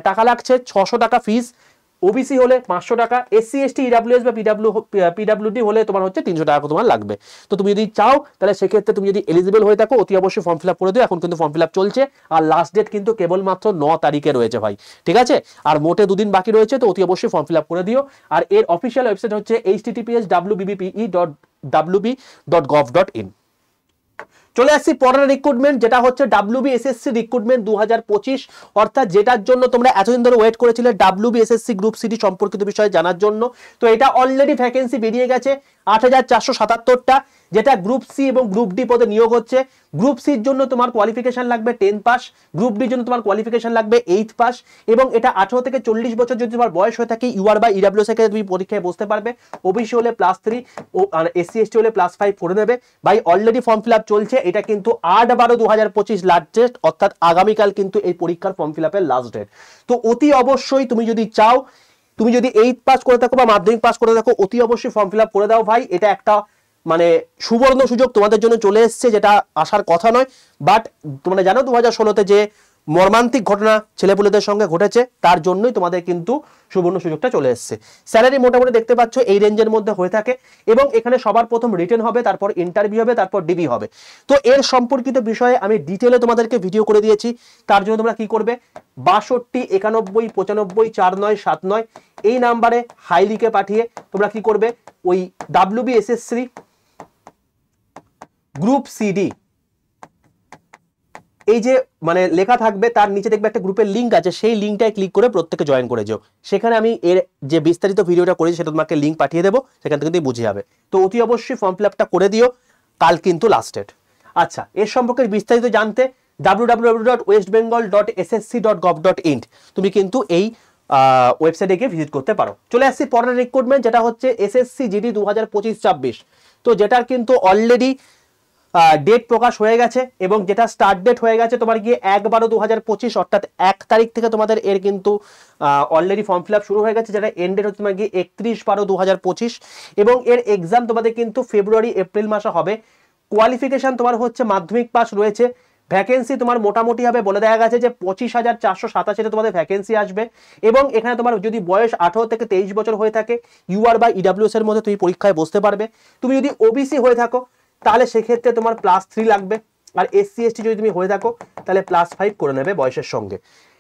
টাকা লাগছে 600 টাকা ফিস, ওবিসি হলে 500 টাকা, এসসি এসটি ইডাব্লিউএস বা পিডাব্লিউডি হলে তোমার হচ্ছে 300 টাকা তোমার লাগবে। তো তুমি যদি চাও তাহলে সেক্ষেত্রে তুমি যদি এলিজিবল হয়ে থাকো অতি অবশ্যই ফর্ম ফিল আপ করে দিও। এখন কিন্তু ফর্ম ফিল আপ চলছে, আর লাস্ট ডেট কিন্তু কেবলমাত্র 9 তারিখে রয়েছে ভাই, ঠিক আছে। আর মোটে দুদিন বাকি রয়েছে, তো অতি অবশ্যই ফর্ম ফিল আপ করে দিও। আর এর অফিসিয়াল ওয়েবসাইট হচ্ছে https://wbbe.wb.gov.in। চলে আসছি পরের রিক্রুটমেন্ট, যেটা হচ্ছে WBSSC রিক্রুটমেন্ট 2025, অর্থাৎ যেটার জন্য তোমরা এতদিন ধরে ওয়েট করেছিলে WBSSC গ্রুপ সিডি সম্পর্কিত বিষয়ে জানার জন্য। তো এটা অলরেডি ভ্যাকেন্সি বেরিয়ে গেছে 8,477টা, যেটা গ্রুপ সি এবং গ্রুপ ডি পদে নিয়োগ হচ্ছে। গ্রুপ সির জন্য তোমার কোয়ালিফিকেশন লাগবে 10 পাস, গ্রুপ ডির জন্য তোমার কোয়ালিফিকেশন লাগবে 8 পাস, এবং এটা 18 থেকে 40 বছর যদি তোমার বয়স হয়ে থাকে ইউআর বা ইডাব্লিউএস এর তুমি পরীক্ষায় বসতে পারবে। ওবিসি হলে +3 ও এসসি এসটি হলে +5 করে নেবে। ভাই অলরেডি ফর্ম ফিল আপ চলছে, এটা কিন্তু 8/12/2025 লাস্ট ডেট, অর্থাৎ আগামীকাল কিন্তু এই পরীক্ষার ফর্ম ফিল আপের লাস্ট ডেট। তো অতি অবশ্যই তুমি যদি চাও, তুমি যদি 8 পাস করে থাকো বা মাধ্যমিক পাস করে থাকো, অতি অবশ্যই ফর্ম ফিল আপ করে দাও ভাই। এটা একটা মানে সুবর্ণ সুযোগ তোমাদের জন্য চলে এসছে, যেটা আসার কথা নয়, বাট তোমরা জানো 2016-তে যে মর্মান্তিক ঘটনা ছেলেপুলেদের সঙ্গে ঘটেছে, তার জন্যই তোমাদের কিন্তু সুবর্ণ সুযোগটা চলে এসছে। স্যালারি মোটামুটি দেখতে পাচ্ছ এই রেঞ্জের মধ্যে হয়ে থাকে এবং এখানে সবার প্রথম রিটেন হবে, তারপর ইন্টারভিউ হবে, তারপর ডিবি হবে। তো এর সম্পর্কিত বিষয়ে আমি ডিটেলে তোমাদেরকে ভিডিও করে দিয়েছি। তার জন্য তোমরা কি করবে, 62 91 95 4979 এই নাম্বারে হাই লিখে পাঠিয়ে তোমরা কি করবে, ওই WBSSC গ্রুপ সিডি এই যে মানে লেখা থাকবে, তার নিচে দেখবে একটা গ্রুপের লিঙ্ক আছে, সেই লিঙ্কটায় ক্লিক করে প্রত্যেকে জয়েন করে যাও। সেখানে আমি এর যে বিস্তারিত ভিডিওটা করেছি সেটা তোমাকে লিঙ্ক পাঠিয়ে দেবো, সেখান থেকে তুমি বুঝে যাবে। তো অতি অবশ্যই ফর্ম ফিল আপটা করে দিও, কাল কিন্তু লাস্ট ডেট। আচ্ছা, এর সম্পর্কে বিস্তারিত জানতে www.westbengal.ssc.gov.in তুমি কিন্তু এই ওয়েবসাইটে গিয়ে ভিজিট করতে পারো। চলে আসছি পরের রিক্রুটমেন্ট, যেটা হচ্ছে SSC GD 2025-26, তো যেটার কিন্তু অলরেডি ডেট প্রকাশ হয়ে গেছে এবং যেটা স্টার্ট ডেট হয়ে গেছে তোমার গিয়ে 1/12/2025, অর্থাৎ 1 তারিখ থেকে তোমাদের এর কিন্তু অলরেডি ফর্ম ফিল আপ শুরু হয়ে গেছে, যেটা এন্ড ডেট হচ্ছে তোমার গিয়ে 31/12/2025 এবং এর এক্সাম তোমাদের কিন্তু ফেব্রুয়ারি এপ্রিল মাসে হবে। কোয়ালিফিকেশন তোমার হচ্ছে মাধ্যমিক পাস রয়েছে। ভ্যাকেন্সি তোমার মোটামুটি হবে বলে দেওয়া গেছে যে 25,487 তোমাদের ভ্যাকেন্সি আসবে এবং এখানে তোমার যদি বয়স 18 থেকে 23 বছর হয়ে থাকে, UR বা EWS এর মধ্যে তুমি পরীক্ষায় বসতে পারবে। তুমি যদি OBC হয়ে থাকো তাহলে সেক্ষেত্রে তোমার +3 লাগবে, আর SC ST যদি তুমি হয়ে থাকো তাহলে +5 করে নেবে বয়সের সঙ্গে।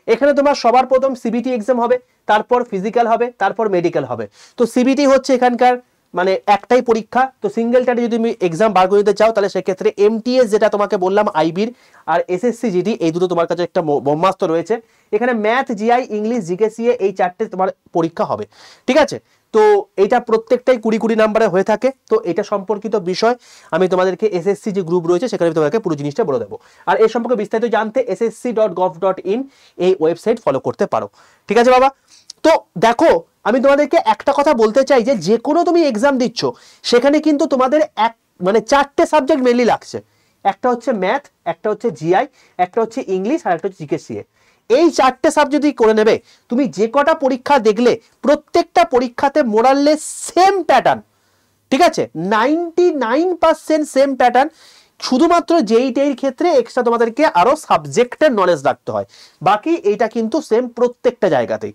এখানে তোমার সবার প্রথম CBT এক্সাম হবে, তারপর ফিজিক্যাল হবে, তারপর মেডিকেল হবে। তো CBT হচ্ছে এখানকার মানে একটাই পরীক্ষা। তো সিঙ্গেলটাতে যদি তুমি এক্সাম বার করে দিতে চাও তাহলে সেক্ষেত্রে MTS যেটা তোমাকে বললাম IBর আর SSC GD এই দুটো তোমার কাছে একটা ব্রহ্মাস্ত্র রয়েছে। এখানে math, GI, English, GK, CA এই 4টে তোমার পরীক্ষা হবে, ঠিক আছে। তো এটা প্রত্যেকটাই 20 নাম্বারে হয়ে থাকে। তো এটা সম্পর্কিত বিষয় আমি তোমাদেরকে SSC যে গ্রুপ রয়েছে সেখানে তোমাদেরকে পুরো জিনিসটা বলে দেবো। আর এর সম্পর্কে বিস্তারিত জানতে ssc.gov.in এই ওয়েবসাইট ফলো করতে পারো, ঠিক আছে বাবা। তো দেখো, আমি তোমাদেরকে একটা কথা বলতে চাই যে কোনো তুমি এক্সাম দিচ্ছ সেখানে কিন্তু তোমাদের মানে 4টে সাবজেক্ট মেনলি লাগছে। একটা হচ্ছে ম্যাথ, একটা হচ্ছে GI, একটা হচ্ছে ইংলিশ আর একটা হচ্ছে জিকে সিএ। এই 4টে সাবজেক্ট যদি করে নেবে, তুমি যে কটা পরীক্ষা দেখলে প্রত্যেকটা পরীক্ষাতে মোরাললেস সেম প্যাটার্ন, ঠিক আছে, 99% সেম প্যাটার্ন। শুধুমাত্র যেইটার ক্ষেত্রে এক্সট্রা তোমাদেরকে আরো সাবজেক্টের নলেজ রাখতে হয়, বাকি এইটা কিন্তু সেম প্রত্যেকটা জায়গাতেই।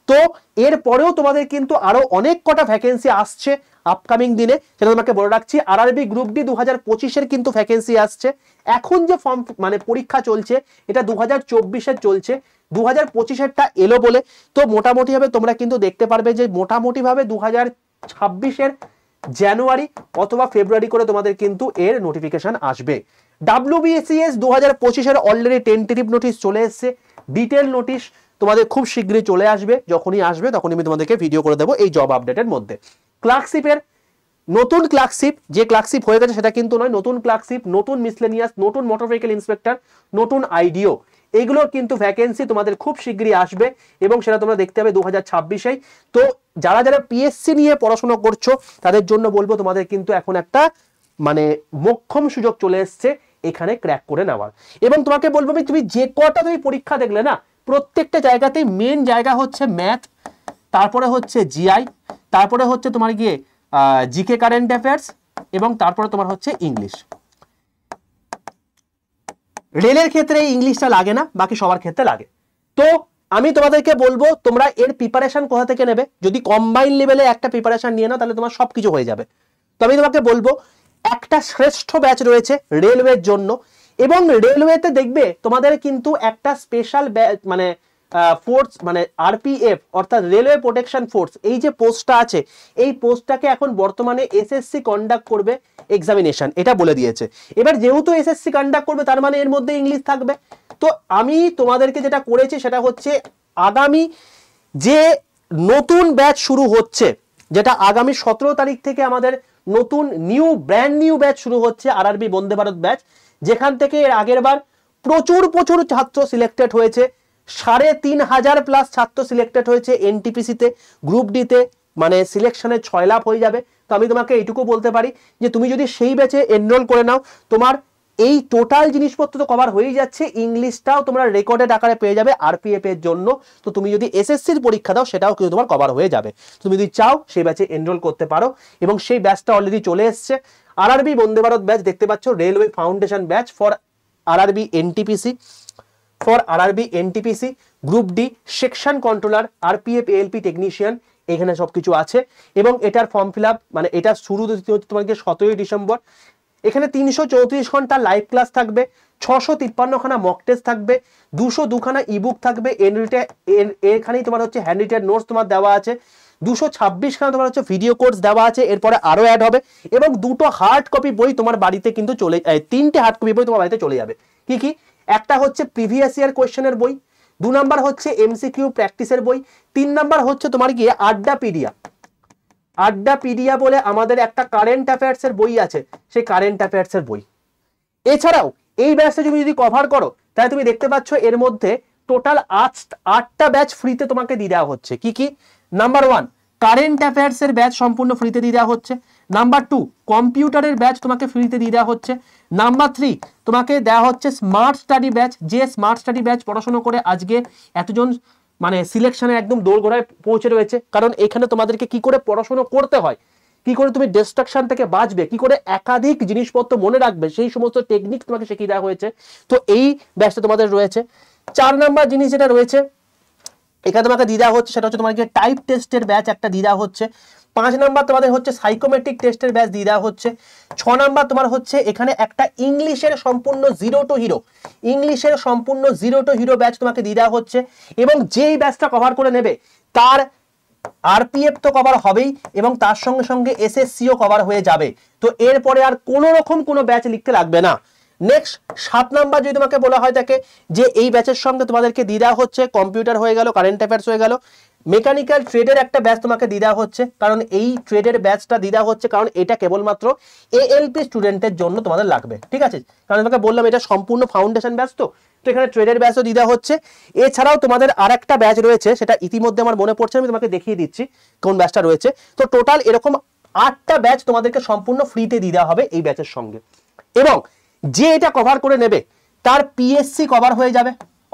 তো এর পরেও তোমাদের কিন্তু আরো অনেক কটা ভ্যাকেন্সি আসছে আপকামিং দিনে, সেটা তোমাকে বলে রাখছি। RRB গ্রুপ ডি 2025-এর কিন্তু ভ্যাকেন্সি আসছে। এখন যে ফর্ম মানে পরীক্ষা চলছে এটা 2024-এর চলছে, 2025-এরটা এলো বলে। তো মোটামুটি ভাবে তোমরা কিন্তু দেখতে পারবে যে মোটামুটি ভাবে 2026-এর জানুয়ারি অথবা ফেব্রুয়ারি করে তোমাদের কিন্তু এর নোটিফিকেশন আসবে। WBCS 2025-এর অলরেডি টেন্টেটিভ নোটিশ চলে এসেছে, ডিটেল নোটিশ তোমাদের খুব শীঘ্রই চলে আসবে। যখনই আসবে তখনই আমি তোমাদেরকে ভিডিও করে দেবো এই জব আপডেটের মধ্যে। ক্লার্কশিপের নতুন ক্লার্কশিপ, যে ক্লার্কশিপ হয়ে গেছে সেটা কিন্তু নয়, নতুন ক্লার্কশিপ, নতুন মিসলেনিয়াস, নতুন মোটর ভেহিকেল ইন্সপেক্টর, নতুন আইডিও, এগুলোর কিন্তু ভ্যাকেন্সি তোমাদের খুব শীঘ্রই আসবে এবং সেটা তোমরা দেখতে পাবে 2026-এই। তো যারা যারা PSC নিয়ে পড়াশোনা করছো তাদের জন্য বলবো তোমাদের কিন্তু এখন একটা মানে মোক্ষম সুযোগ চলে এসছে এখানে ক্র্যাক করে নেওয়ার। এবং তোমাকে বলবো তুমি যে কটা তুমি পরীক্ষা দেখলে না, প্রত্যেকটা জায়গাতেই মেন জায়গা হচ্ছে ম্যাথ, তারপরে হচ্ছে GI, তারপরে হচ্ছে তোমার গিয়ে জিকে কারেন্ট অ্যাফেয়ার্স এবং তারপরে তোমার হচ্ছে ইংলিশ। রেলের ক্ষেত্রে ইংলিশটা লাগে না, বাকি সবার ক্ষেত্রে লাগে। তো আমি তোমাদেরকে বলবো তোমরা এর প্রিপারেশন কোথা থেকে নেবে। যদি কম্বাইন লেভেলে একটা প্রিপারেশন নিয়ে নাও তাহলে তোমার সবকিছু হয়ে যাবে। তো আমি তোমাকে বলবো একটা শ্রেষ্ঠ ব্যাচ রয়েছে রেলওয়ের জন্য, এবং রেলওয়েতে দেখবে তোমাদের কিন্তু একটা স্পেশাল মানে ফোর্স মানে RPF অর্থাৎ রেলওয়ে প্রোটেকশন ফোর্স, এই যে পোস্টটা আছে এই পোস্টটাকে এখন বর্তমানে SSC কন্ডাক্ট করবে এক্সামিনেশন, এটা বলে দিয়েছে। এবার যেহেতু SSC কন্ডাক্ট করবে তার মানে এর মধ্যে ইংলিশ থাকবে। তো আমি তোমাদেরকে যেটা করেছি সেটা হচ্ছে আগামী যে নতুন ব্যাচ শুরু হচ্ছে, যেটা আগামী 17 তারিখ থেকে আমাদের নতুন ব্র্যান্ড নিউ ব্যাচ শুরু হচ্ছে, RRB বন্দে ভারত ব্যাচ, যেখান থেকে এর আগের বার প্রচুর ছাত্র সিলেক্টেড হয়েছে। 3,500+ ছাত্র সিলেক্টেড হয়েছে NTPC-তে, গ্রুপ ডিতে মানে সিলেকশনে 6 লাখ হয়ে যাবে। তো আমি তোমাকে এইটুকু বলতে পারি যে তুমি যদি সেই ব্যাচে এনরোল করে নাও, তোমার এই টোটাল জিনিসপত্র তো কভার হয়ে যাচ্ছে, ইংলিশটাও তোমরা রেকর্ডেড আকারে পেয়ে যাবে RPF এর জন্য। তো তুমি যদি SSCর পরীক্ষা দাও সেটাও কিন্তু তোমার কভার হয়ে যাবে। তুমি যদি চাও সেই ব্যাচে এনরোল করতে পারো, এবং সেই ব্যাচটা অলরেডি চলে এসছে। RRB বন্দে ভারত ব্যাচ দেখতে পাচ্ছ, railway foundation batch for RRB NTPC। For RRB NTPC, group D section controller, RPF ALP technician, এখানে সবকিছু আছে। এবং এটার ফর্ম ফিল আপ মানে এটা শুরু হচ্ছে তোমাকে 17ই ডিসেম্বর। এখানে 334 ঘন্টা লাইভ ক্লাস থাকবে, 653খানা মক টেস্ট থাকবে, 202খানা ইবুক থাকবে, এখানেই তোমার হচ্ছে হ্যান্ড রিটেন নোটস তোমার দেওয়া আছে, 226খানা তোমার হচ্ছে ভিডিও কোর্স দেওয়া আছে, এরপরে আরো অ্যাড হবে, এবং 2টো হার্ড কপি বই তোমার বাড়িতে কিন্তু 3টে হার্ড কপি বই তোমার বাড়িতে চলে যাবে। কি কি? একটা হচ্ছে প্রিভিয়াস ইয়ার কোয়েশ্চেনের বই, 2 নাম্বার হচ্ছে এমসিকিউ প্র্যাকটিসের বই, 3 নাম্বার হচ্ছে তোমার গিয়ে আড্ডাপিডিয়া বলে আমাদের একটা কারেন্ট অ্যাফেয়ার্স এর বই আছে, সেই কারেন্ট অ্যাফেয়ার্স এর বই। এছাড়াও এই ব্যাচটা তুমি যদি কভার করো তাহলে তুমি দেখতে পাচ্ছ এর মধ্যে টোটাল 8টা ব্যাচ ফ্রিতে তোমাকে দিয়ে দেওয়া হচ্ছে। কি কি? নাম্বার 1 কারেন্ট অ্যাফেয়ার্স এর ব্যাচ সম্পূর্ণ ফ্রিতে দিয়ে দেওয়া হচ্ছে। নাম্বার 2 কম্পিউটারের ব্যাচ তোমাকে ফ্রিতে দিয়ে দেওয়া হচ্ছে। নাম্বার 3 তোমাকে দেওয়া হচ্ছে স্মার্ট স্টাডি ব্যাচ, যে স্মার্ট স্টাডি ব্যাচ পড়াশোনা করে আজকে এতজন মানে সিলেকশনে একদম দোরগোড়ায় পৌঁছে রয়েছে। কারণ এখানে তোমাদেরকে কি করে পড়াশোনা করতে হয়, কি করে তুমি ডিস্ট্রাকশন থেকে বাঁচবে, কি করে একাধিক জিনিসপত্র মনে রাখবে, সেই সমস্ত টেকনিক তোমাকে শিখিয়ে দেওয়া হয়েছে। তো এই ব্যাচটা তোমাদের রয়েছে। 4 নাম্বার জিনিস যেটা রয়েছে এখানে তোমাকে দিয়ে দেওয়া হচ্ছে সেটা হচ্ছে তোমাকে টাইপ টেস্টের ব্যাচ একটা দিয়ে দেওয়া হচ্ছে। 5 নাম্বার তোমাদের হচ্ছে সাইকোমেট্রিক টেস্টের ব্যাচ দিয়ে দেওয়া হচ্ছে। 6 নাম্বার তোমার হচ্ছে এখানে একটা ইংলিশের সম্পূর্ণ জিরো টু হিরো ব্যাচ তোমাকে দিয়ে দেওয়া হচ্ছে। এবং যেই ব্যাচটা কভার করে নেবে তার আরপিএফ তো কভার হবেই এবং তার সঙ্গে সঙ্গে এসএসসিও কভার হয়ে যাবে। তো এরপরে আর কোনো রকম কোনো ব্যাচ লিখতে লাগবে না। নেক্সট 7 নাম্বার যদি তোমাকে বলা হয় থাকে যে এই ব্যাচের সঙ্গে তোমাদেরকে দিয়ে দেওয়া হচ্ছে কম্পিউটার হয়ে গেল, কারেন্ট অ্যাফেয়ার্স হয়ে গেল, মেকানিক্যাল ট্রেডের একটা ব্যাচ তোমাকে দিয়ে দেওয়া হচ্ছে। কারণ এই ট্রেডের ব্যাচটা দিয়ে দেওয়া হচ্ছে কারণ এটা কেবলমাত্র এএলপি স্টুডেন্টের জন্য তোমাদের লাগবে। ঠিক আছে, কারণ তোমাকে বললাম এটা সম্পূর্ণ ফাউন্ডেশন ব্যাচ, তো এখানে ট্রেডের ব্যাচও দিয়ে দেওয়া হচ্ছে। এছাড়াও তোমাদের আর একটা ব্যাচ রয়েছে, সেটা ইতিমধ্যে আমার মনে পড়ছে, আমি তোমাকে দেখিয়ে দিচ্ছি কোন ব্যাচটা রয়েছে। তো টোটাল এরকম 8টা ব্যাচ তোমাদেরকে সম্পূর্ণ ফ্রিতে দিয়ে দেওয়া হবে এই ব্যাচের সঙ্গে। এবং যে এটা কভার করে নেবে তার পিএসসি কভার হয়ে যাবে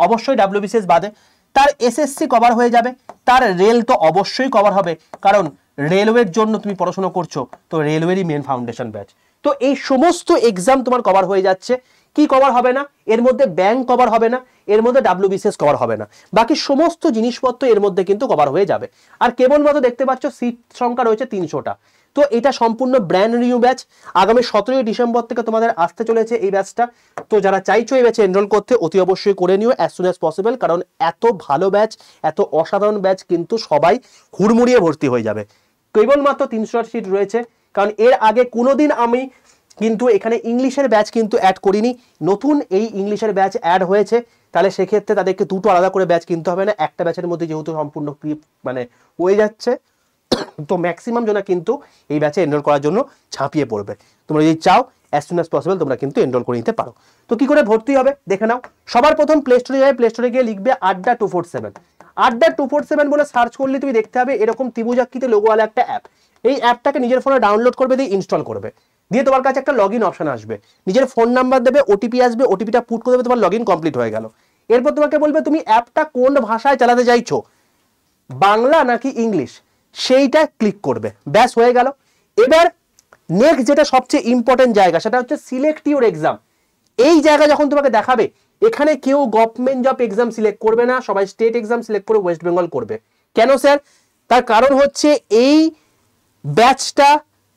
অবশ্যই, ডাব্লিউবিসিএস বাদে, তার এসএসসি কভার হয়ে যাবে, তার রেল তো অবশ্যই কভার হবে, কারণ রেলওয়ের জন্য তুমি পড়াশোনা করছো, তো রেলওয়েরই মেন ফাউন্ডেশন ব্যাচ। তো এই সমস্ত এক্সাম তোমার কভার হয়ে যাচ্ছে। কি কভার হবে না? এর মধ্যে ব্যাংক কভার হবে না, এর মধ্যে ডাব্লিউবিসিএস কভার হবে না, বাকি সমস্ত জিনিসপত্র এর মধ্যে কিন্তু কভার হয়ে যাবে। আর কেবলমাত্র দেখতে পাচ্ছ সিট সংখ্যা রয়েছে 300টা। তো এটা সম্পূর্ণ ব্র্যান্ড নিউ ব্যাচ, আগামী 17ই ডিসেম্বর থেকে তোমাদের আসতে চলেছে এই ব্যাচটা। তো যারা চাইছো এই ব্যাচে এনরোল করতে অতি অবশ্যই করে নিও অ্যাজ সুন অ্যাজ পসিবল, কারণ এত ভালো ব্যাচ, এত অসাধারণ ব্যাচ কিন্তু সবাই হুড়মুড়িয়ে ভর্তি হয়ে যাবে। কেবলমাত্র 300 সিট রয়েছে, কারণ এর আগে কোনোদিন আমি কিন্তু এখানে ইংলিশের ব্যাচ কিন্তু অ্যাড করিনি, নতুন এই ইংলিশের ব্যাচ অ্যাড হয়েছে। তাহলে সেক্ষেত্রে তাদেরকে দুটো আলাদা করে ব্যাচ কিনতে হবে না, একটা ব্যাচের মধ্যে যেহেতু সম্পূর্ণ মানে হয়ে যাচ্ছে, তো ম্যাক্সিমাম জনা কিন্তু এই ব্যাচে এনরোল করার জন্য ঝাঁপিয়ে পড়বে। তোমরা যদি চাও অ্যাজ সুন অ্যাজ পসিবল তোমরা কিন্তু এনরোল করে নিতে পারো। তো কি করে ভর্তি হবে দেখে নাও। সবার প্রথম প্লে স্টোরে যাবে, প্লে স্টোরে গিয়ে লিখবে আড্ডা 247, আড্ডা 247 বলে সার্চ করলে তুমি দেখতে হবে এরকম ত্রিভুজাকৃতি লোগোওয়ালা একটা অ্যাপ। এই অ্যাপটাকে নিজের ফোনে ডাউনলোড করবে, দিয়ে ইনস্টল করবে, দিয়ে তোমার কাছে একটা লগ ইন অপশন আসবে, নিজের ফোন নাম্বার দেবে, ওটিপি আসবে, ওটিপিটা পুট করে দেবে, তোমার লগ ইন কমপ্লিট হয়ে গেল। এরপর তোমাকে বলবে তুমি অ্যাপটা কোন ভাষায় চালাতে চাইছো, বাংলা নাকি ইংলিশ, সেইটা ক্লিক করবে, ব্যাস হয়ে গেল। এবার নেক্সট যেটা সবচেয়ে ইম্পর্টেন্ট জায়গা সেটা হচ্ছে সিলেক্ট ইউর এক্সাম। এই জায়গা যখন তোমাকে দেখাবে এখানে কেউ গভর্নমেন্ট জব এক্সাম সিলেক্ট করবে না, সবাই স্টেট এক্সাম সিলেক্ট করে ওয়েস্ট বেঙ্গল করবে। কেন স্যার? তার কারণ হচ্ছে এই ব্যাচটা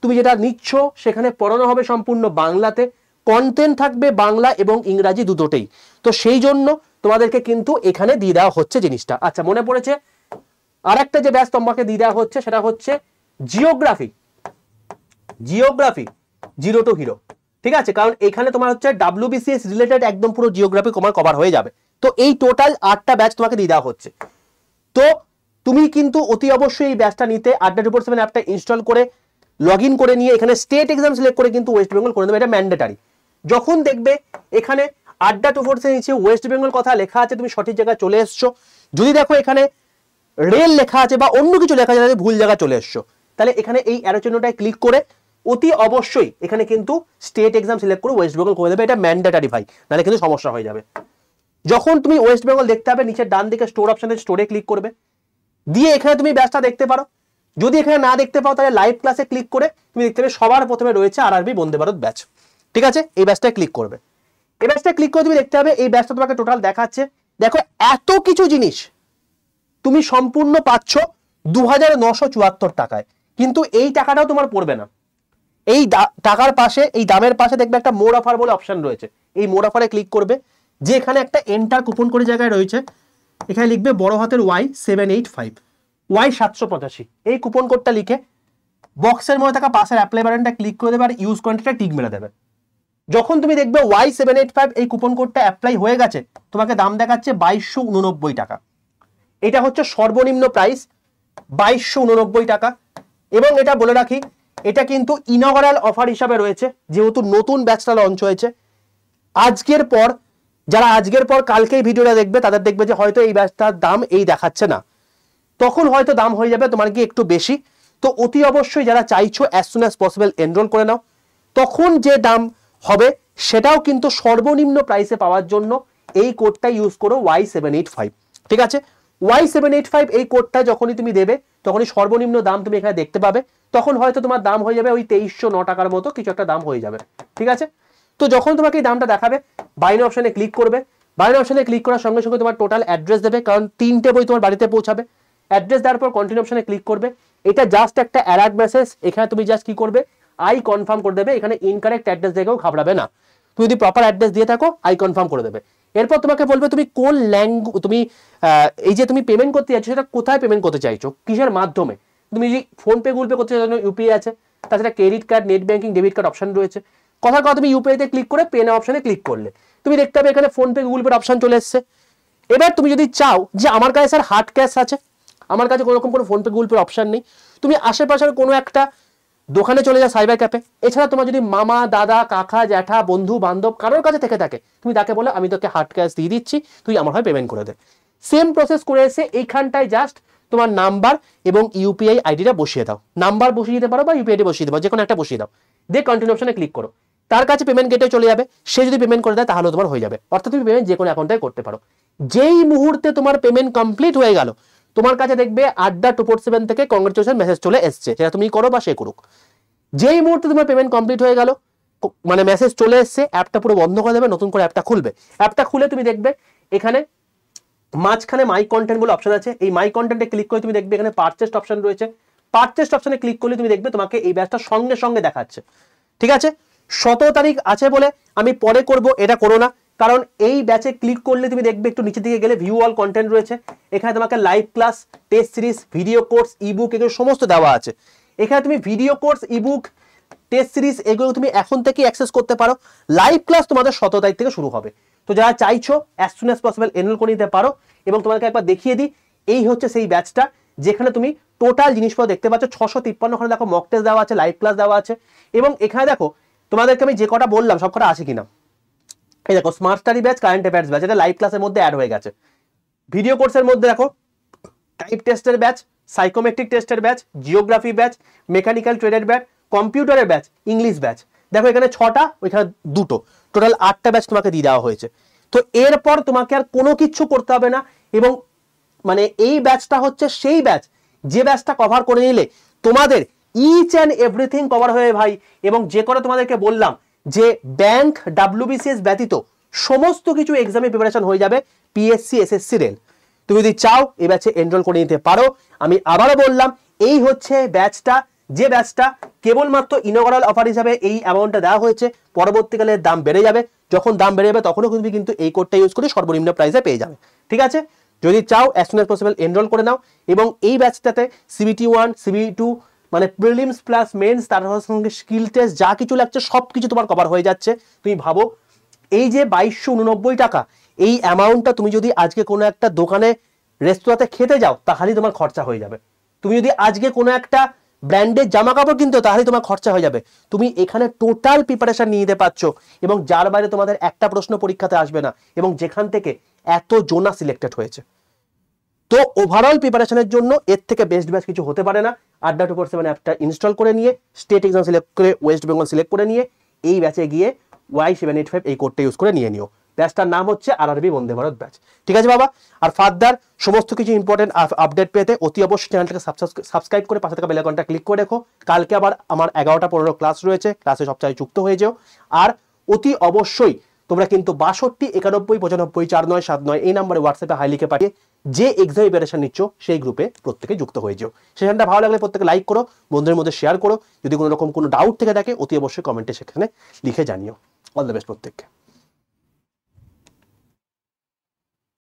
তুমি যেটা নিচ্ছ সেখানে পড়ানো হবে সম্পূর্ণ বাংলাতে, কন্টেন্ট থাকবে বাংলা এবং ইংরাজি দুটোতেই। তো সেই জন্য তোমাদেরকে কিন্তু এখানে দিয়ে দেওয়া হচ্ছে জিনিসটা। আচ্ছা, মনে পড়েছে আর একটা যে ব্যাচ তোমাকে দিয়ে দেওয়া হচ্ছে সেটা হচ্ছে জিওগ্রাফি জিরো টু হিরো। ঠিক আছে, কারণ এখানে তোমার হচ্ছে ডাব্লিউবিসিএস রিলেটেড একদম পুরো জিওগ্রাফি তোমার কভার হয়ে যাবে। তো এই টোটাল 8টা ব্যাচ তোমাকে দিয়ে দেওয়া হচ্ছে। তো তুমি কিন্তু অতি অবশ্যই এই ব্যাচটা নিতে আড্ডা 247 অ্যাপটা ইনস্টল করে লগ ইন করে নিয়ে এখানে স্টেট এক্সাম সিলেক্ট করে কিন্তু ওয়েস্ট বেঙ্গল করে দেবে, এটা ম্যান্ডেটারি। যখন দেখবে এখানে আড্ডা 247 নিচে ওয়েস্ট বেঙ্গল কথা লেখা আছে, তুমি সঠিক জায়গায় চলে এসছো। যদি দেখো এখানে রেল লেখা আছে বা অন্য কিছু লেখা আছে, ভুল জায়গায় চলে এসছো, তাহলে এখানে এই অ্যারো চিহ্নটায় ক্লিক করে অতি অবশ্যই এখানে কিন্তু স্টেট এক্সাম সিলেক্ট করে ওয়েস্ট বেঙ্গল করে দেবে, এটা ম্যান্ডেটারি ভাই, নাহলে কিন্তু সমস্যা হয়ে যাবে। যখন তুমি ওয়েস্ট বেঙ্গল দেখতে হবে নিচে ডান দিকে স্টোর অপশনে স্টোরে ক্লিক করবে, দিয়ে এখানে তুমি ব্যাচটা দেখতে পারো। যদি এখানে না দেখতে পাও তাহলে লাইভ ক্লাসে ক্লিক করে তুমি দেখতে পাবে সবার প্রথমে রয়েছে আরআরবি বন্দে ভারত ব্যাচ। ঠিক আছে, এই ব্যাচটা ক্লিক করবে। এই ব্যাচটা ক্লিক করে তুমি দেখতে হবে এই ব্যাচটা তোমাকে টোটাল দেখাচ্ছে দেখো এত কিছু জিনিস তুমি সম্পূর্ণ পাচ্ছ 2974 টাকায়, কিন্তু এই টাকাটাও তোমার পড়বে না। এই টাকার পাশে, এই দামের পাশে দেখবে একটা মোর অফার বলে অপশন রয়েছে, এই মোর অফারে ক্লিক করবে, যে এখানে একটা এন্টার কুপন করে জায়গায় রয়েছে, এখানে লিখবে বড় হাতের Y785 Y785, এই কুপন কোডটা লিখে বক্সের মধ্যে থাকা পাশের অ্যাপ্লাই বাটনটা ক্লিক করে দেবে আর ইউজ কোয়ান্টিটিটা টিক মেরে দেবে। যখন তুমি দেখবে Y785 এই কুপন কোডটা অ্যাপ্লাই হয়ে গেছে, তোমাকে দাম দেখাচ্ছে 2289 টাকা। এটা হচ্ছে সর্বনিম্ন প্রাইস 2289 টাকা। এবং এটা বলে রাখি, এটা কিন্তু ইনঅগারাল অফার হিসাবে রয়েছে, যেহেতু নতুন ব্যাচটা লঞ্চ হয়েছে। আজকের পর যারা আজকের পর কালকেই ভিডিওটা দেখবে, তাদের দেখবে যে হয়তো এই ব্যাচটার দাম এই দেখাচ্ছে না, তখন হয়তো দাম হয়ে যাবে তোমার কি একটু বেশি। তো অতি অবশ্যই যারা চাইছো as soon as possible enrol করে নাও। তখন যে দাম হবে সেটাও কিন্তু সর্বনিম্ন প্রাইসে পাওয়ার জন্য এই কোডটা ইউজ করো Y785, ঠিক আছে? Y785 এই কোডটা যখনই তুমি দেবে তখনই সর্বনিম্ন দাম তুমি এখানে দেখতে পাবে। তখন হয়তো তোমার দাম হয়ে যাবে ওই 2309 টাকার মতো কিছু একটা দাম হয়ে যাবে, ঠিক আছে? তো যখন তোমাকে এই দামটা দেখাবে, বাইনারি অপশনে ক্লিক করবে। বাইনারি অপশনে ক্লিক করার সঙ্গে সঙ্গে তোমার টোটাল অ্যাড্রেস দেবে, কারণ 3টে বই তোমার বাড়িতে পৌঁছাবে। অ্যাড্রেস দেওয়ার পর কন্টিনিউ অপশনে ক্লিক করবে। এটা জাস্ট একটা অ্যালার্ট মেসেজ, এখানে তুমি জাস্ট কি করবে, আই কনফার্ম করে দেবে। এখানে ইনকারেক্ট অ্যাড্রেস দেখেও ঘাবড়াবে না, তুমি যদি প্রপার অ্যাড্রেস দিয়ে থাকো আই কনফার্ম করে দেবে। এরপর তোমাকে বলবে তুমি কোন তুমি এই যে তুমি পেমেন্ট করতে চাইছো সেটা কোথায় পেমেন্ট করতে চাইছো, কিসের মাধ্যমে। তুমি যদি ফোনপে গুগল পে করতে চাইছো ইউপিআই আছে, তাছাড়া credit card, net banking, debit card option রয়েছে। কথার কথা তুমি ইউপিআইতে ক্লিক করে পে নাও অপশনে ক্লিক করলে তুমি দেখতে পাবে এখানে ফোনপে গুগল পের অপশন চলে এসছে। এবার তুমি যদি চাও যে আমার কাছে স্যার হার্ড ক্যাশ আছে, আমার কাছে কোনো রকম কোনো ফোনপে গুগল পের অপশন নেই, তুমি আশেপাশের কোনো একটা দোকানে চলে যাও সাইবার ক্যাফে। এছাড়া তোমার যদি মামা, দাদা, কাকা, জ্যাঠা, বন্ধু বান্ধব কারোর কাছে থেকে থাকে, তুমি তাকে বলে আমি তোকে হার্ড ক্যাশ দিয়ে দিচ্ছি, তুই আমার হয় পেমেন্ট করে দে। সেম প্রসেস করে এসে এইখানটায় জাস্ট তোমার নাম্বার এবং ইউপিআই আইডিটা বসিয়ে দাও। নাম্বার বসিয়ে দিতে পারো বা ইউপিআইডি বসিয়ে দিতে পারো, যে কোনো একটা বসিয়ে দাও। দিয়ে কন্টিনিউ অপশনে ক্লিক করো। তার কাছে পেমেন্ট গেটে চলে যাবে, সে যদি পেমেন্ট করে দেয় তাহলে তোমার হয়ে যাবে। অর্থাৎ তুমি পেমেন্ট যে কোনো অ্যাকাউন্টে করতে পারো। যেই মুহূর্তে তোমার পেমেন্ট কমপ্লিট হয়ে গেল, তোমার কাছে দেখবে আড্ডা 247 থেকে কংগ্রেচুলেশন মেসেজ চলে এসছে, সেটা তুমি করো বা সে করুক। যেই মুহূর্তে তোমার পেমেন্ট কমপ্লিট হয়ে গেল, মানে মেসেজ চলে এসছে, অ্যাপটা পুরো বন্ধ করে দেবে, নতুন করে অ্যাপটা খুলবে। অ্যাপটা খুলে তুমি দেখবে এখানে মাঝখানে মাই কন্টেন্ট বলে অপশন আছে, এই মাই কন্টেন্টে ক্লিক করে তুমি দেখবে এখানে পারচেস্ট অপশন রয়েছে। পারচেস্ট অপশনে ক্লিক করলে তুমি দেখবে তোমাকে এই ব্যাচটা সঙ্গে সঙ্গে দেখাচ্ছে, ঠিক আছে? 17 তারিখ আছে বলে আমি পরে করব, এটা করো না। কারণ এই ব্যাচে ক্লিক করলে তুমি দেখবে একটু নিচের দিকে গেলে ভিউ অল কন্টেন্ট রয়েছে, এখানে তোমাকে live class, test series, video course, ebook এগুলো সমস্ত দেওয়া আছে। এখানে তুমি video course, ebook, test series এগুলো তুমি এখন থেকে অ্যাক্সেস করতে পারো। লাইভ ক্লাস তোমাদের 17 তারিখ থেকে শুরু হবে। তো যারা চাইছো as soon as possible enrol করে নিতে পারো। এবং তোমাকে একবার দেখিয়ে দিই, এই হচ্ছে সেই ব্যাচটা যেখানে তুমি টোটাল জিনিসপত্র দেখতে পাচ্ছ। 653 খানে দেখো মক টেস্ট দেওয়া আছে, লাইভ ক্লাস দেওয়া আছে। এবং এখানে দেখো তোমাদেরকে আমি যে কটা বললাম সব কটা আছে কিনা। এই দেখো smart study batch, current affairs batch, এটা লাইভ ক্লাসের মধ্যে অ্যাড হয়ে গেছে। ভিডিও কোর্সের মধ্যে দেখো টাইপ টেস্টের ব্যাচ, সাইকোমেট্রিক টেস্টের ব্যাচ, জিওগ্রাফি ব্যাচ, মেকানিক্যাল ট্রেডের ব্যাচ, কম্পিউটারের ব্যাচ, ইংলিশ ব্যাচ। দেখো এখানে 6টা, ওইখানে 2টো, টোটাল 8টা ব্যাচ তোমাকে দিয়ে দেওয়া হয়েছে। তো এরপর তোমাকে আর কোনো কিছু করতে হবে না। এবং মানে এই ব্যাচটা হচ্ছে সেই ব্যাচ যে ব্যাচটা কভার করে নিলে তোমাদের ইচ অ্যান্ড এভরিথিং কভার হয়ে ভাই। এবং যে করে তোমাদেরকে বললাম যে ব্যাংক, WBCS ব্যতীত সমস্ত কিছু এক্সামে প্রিপারেশন হয়ে যাবে পিএসসি, SSC, রেল। তুমি যদি চাও এই ব্যাচে এনরোল করে নিতে পারো। আমি আবারও বললাম, এই হচ্ছে ব্যাচটা, যে ব্যাচটা কেবলমাত্র ইনঅগারাল অফার হিসাবে এই অ্যামাউন্টটা দেওয়া হয়েছে। পরবর্তীকালে দাম বেড়ে যাবে, যখন দাম বেড়ে যাবে তখনও তুমি কিন্তু এই কোডটা ইউজ করে সর্বনিম্ন প্রাইসে পেয়ে যাবে, ঠিক আছে? যদি চাও as soon as possible enrol করে নাও। এবং এই ব্যাচটাতে CBT 1, CBT 2 মানে প্রিলিমস প্লাস মেন্স, তার সঙ্গে স্কিল টেস্ট যা কিছু লাগছে সব কিছু তোমার কভার হয়ে যাচ্ছে। তুমি ভাবো এই যে 2289 টাকা, এই অ্যামাউন্টটা তুমি যদি আজকে কোনো একটা দোকানে, রেস্তোরাঁতে খেতে যাও তাহলেই তোমার খরচা হয়ে যাবে। তুমি যদি আজকে কোনো একটা ব্র্যান্ডের জামা কাপড় কিনতে তাহলেই তোমার খরচা হয়ে যাবে। তুমি এখানে টোটাল প্রিপারেশন নিয়ে নিতে পারছো, এবং যার বাইরে তোমাদের একটা প্রশ্ন পরীক্ষাতে আসবে না, এবং যেখান থেকে এত জোনা সিলেক্টেড হয়েছে। তো ওভারঅল প্রিপারেশনের জন্য এর থেকে বেস্ট ব্যাচ কিছু হতে পারে না। আড্ডা 247 অ্যাপটা ইনস্টল করে নিয়ে, স্টেট এক্সাম সিলেক্ট করে ওয়েস্ট বেঙ্গল সিলেক্ট করে নিয়ে এই ব্যাচে গিয়ে Y785 এই কোডটা ইউজ করে নিয়ে নিও। ব্যাচটার নাম হচ্ছে RRB বন্দে ভারত ব্যাচ, ঠিক আছে বাবা? আর ফার্দার সমস্ত কিছু ইম্পর্টেন্ট আপডেট পেতে অতি অবশ্যই চ্যানেলটাকে সাবস্ক্রাইব করে পাশে থাকা বেল আইকনটা ক্লিক করে রেখো। কালকে আবার আমার 11টা 15 ক্লাস রয়েছে, ক্লাসে সবচেয়ে যুক্ত হয়ে যাও। আর অতি অবশ্যই তোমরা কিন্তু 62 91 95 4979 এই নাম্বারে হোয়াটসঅ্যাপে হাই লিখে পাঠিয়ে যে এক্সাম প্রিপারেশন নিচ্ছ সেই গ্রুপে প্রত্যেকে যুক্ত হয়ে যাও। সেখানটা ভালো লাগলে প্রত্যেকে লাইক করো, বন্ধুদের মধ্যে শেয়ার করো। যদি কোনো রকম কোনো ডাউট থেকে থাকে অতি অবশ্যই কমেন্টে সেখানে লিখে জানিও। অল দ্য বেস্ট প্রত্যেককে।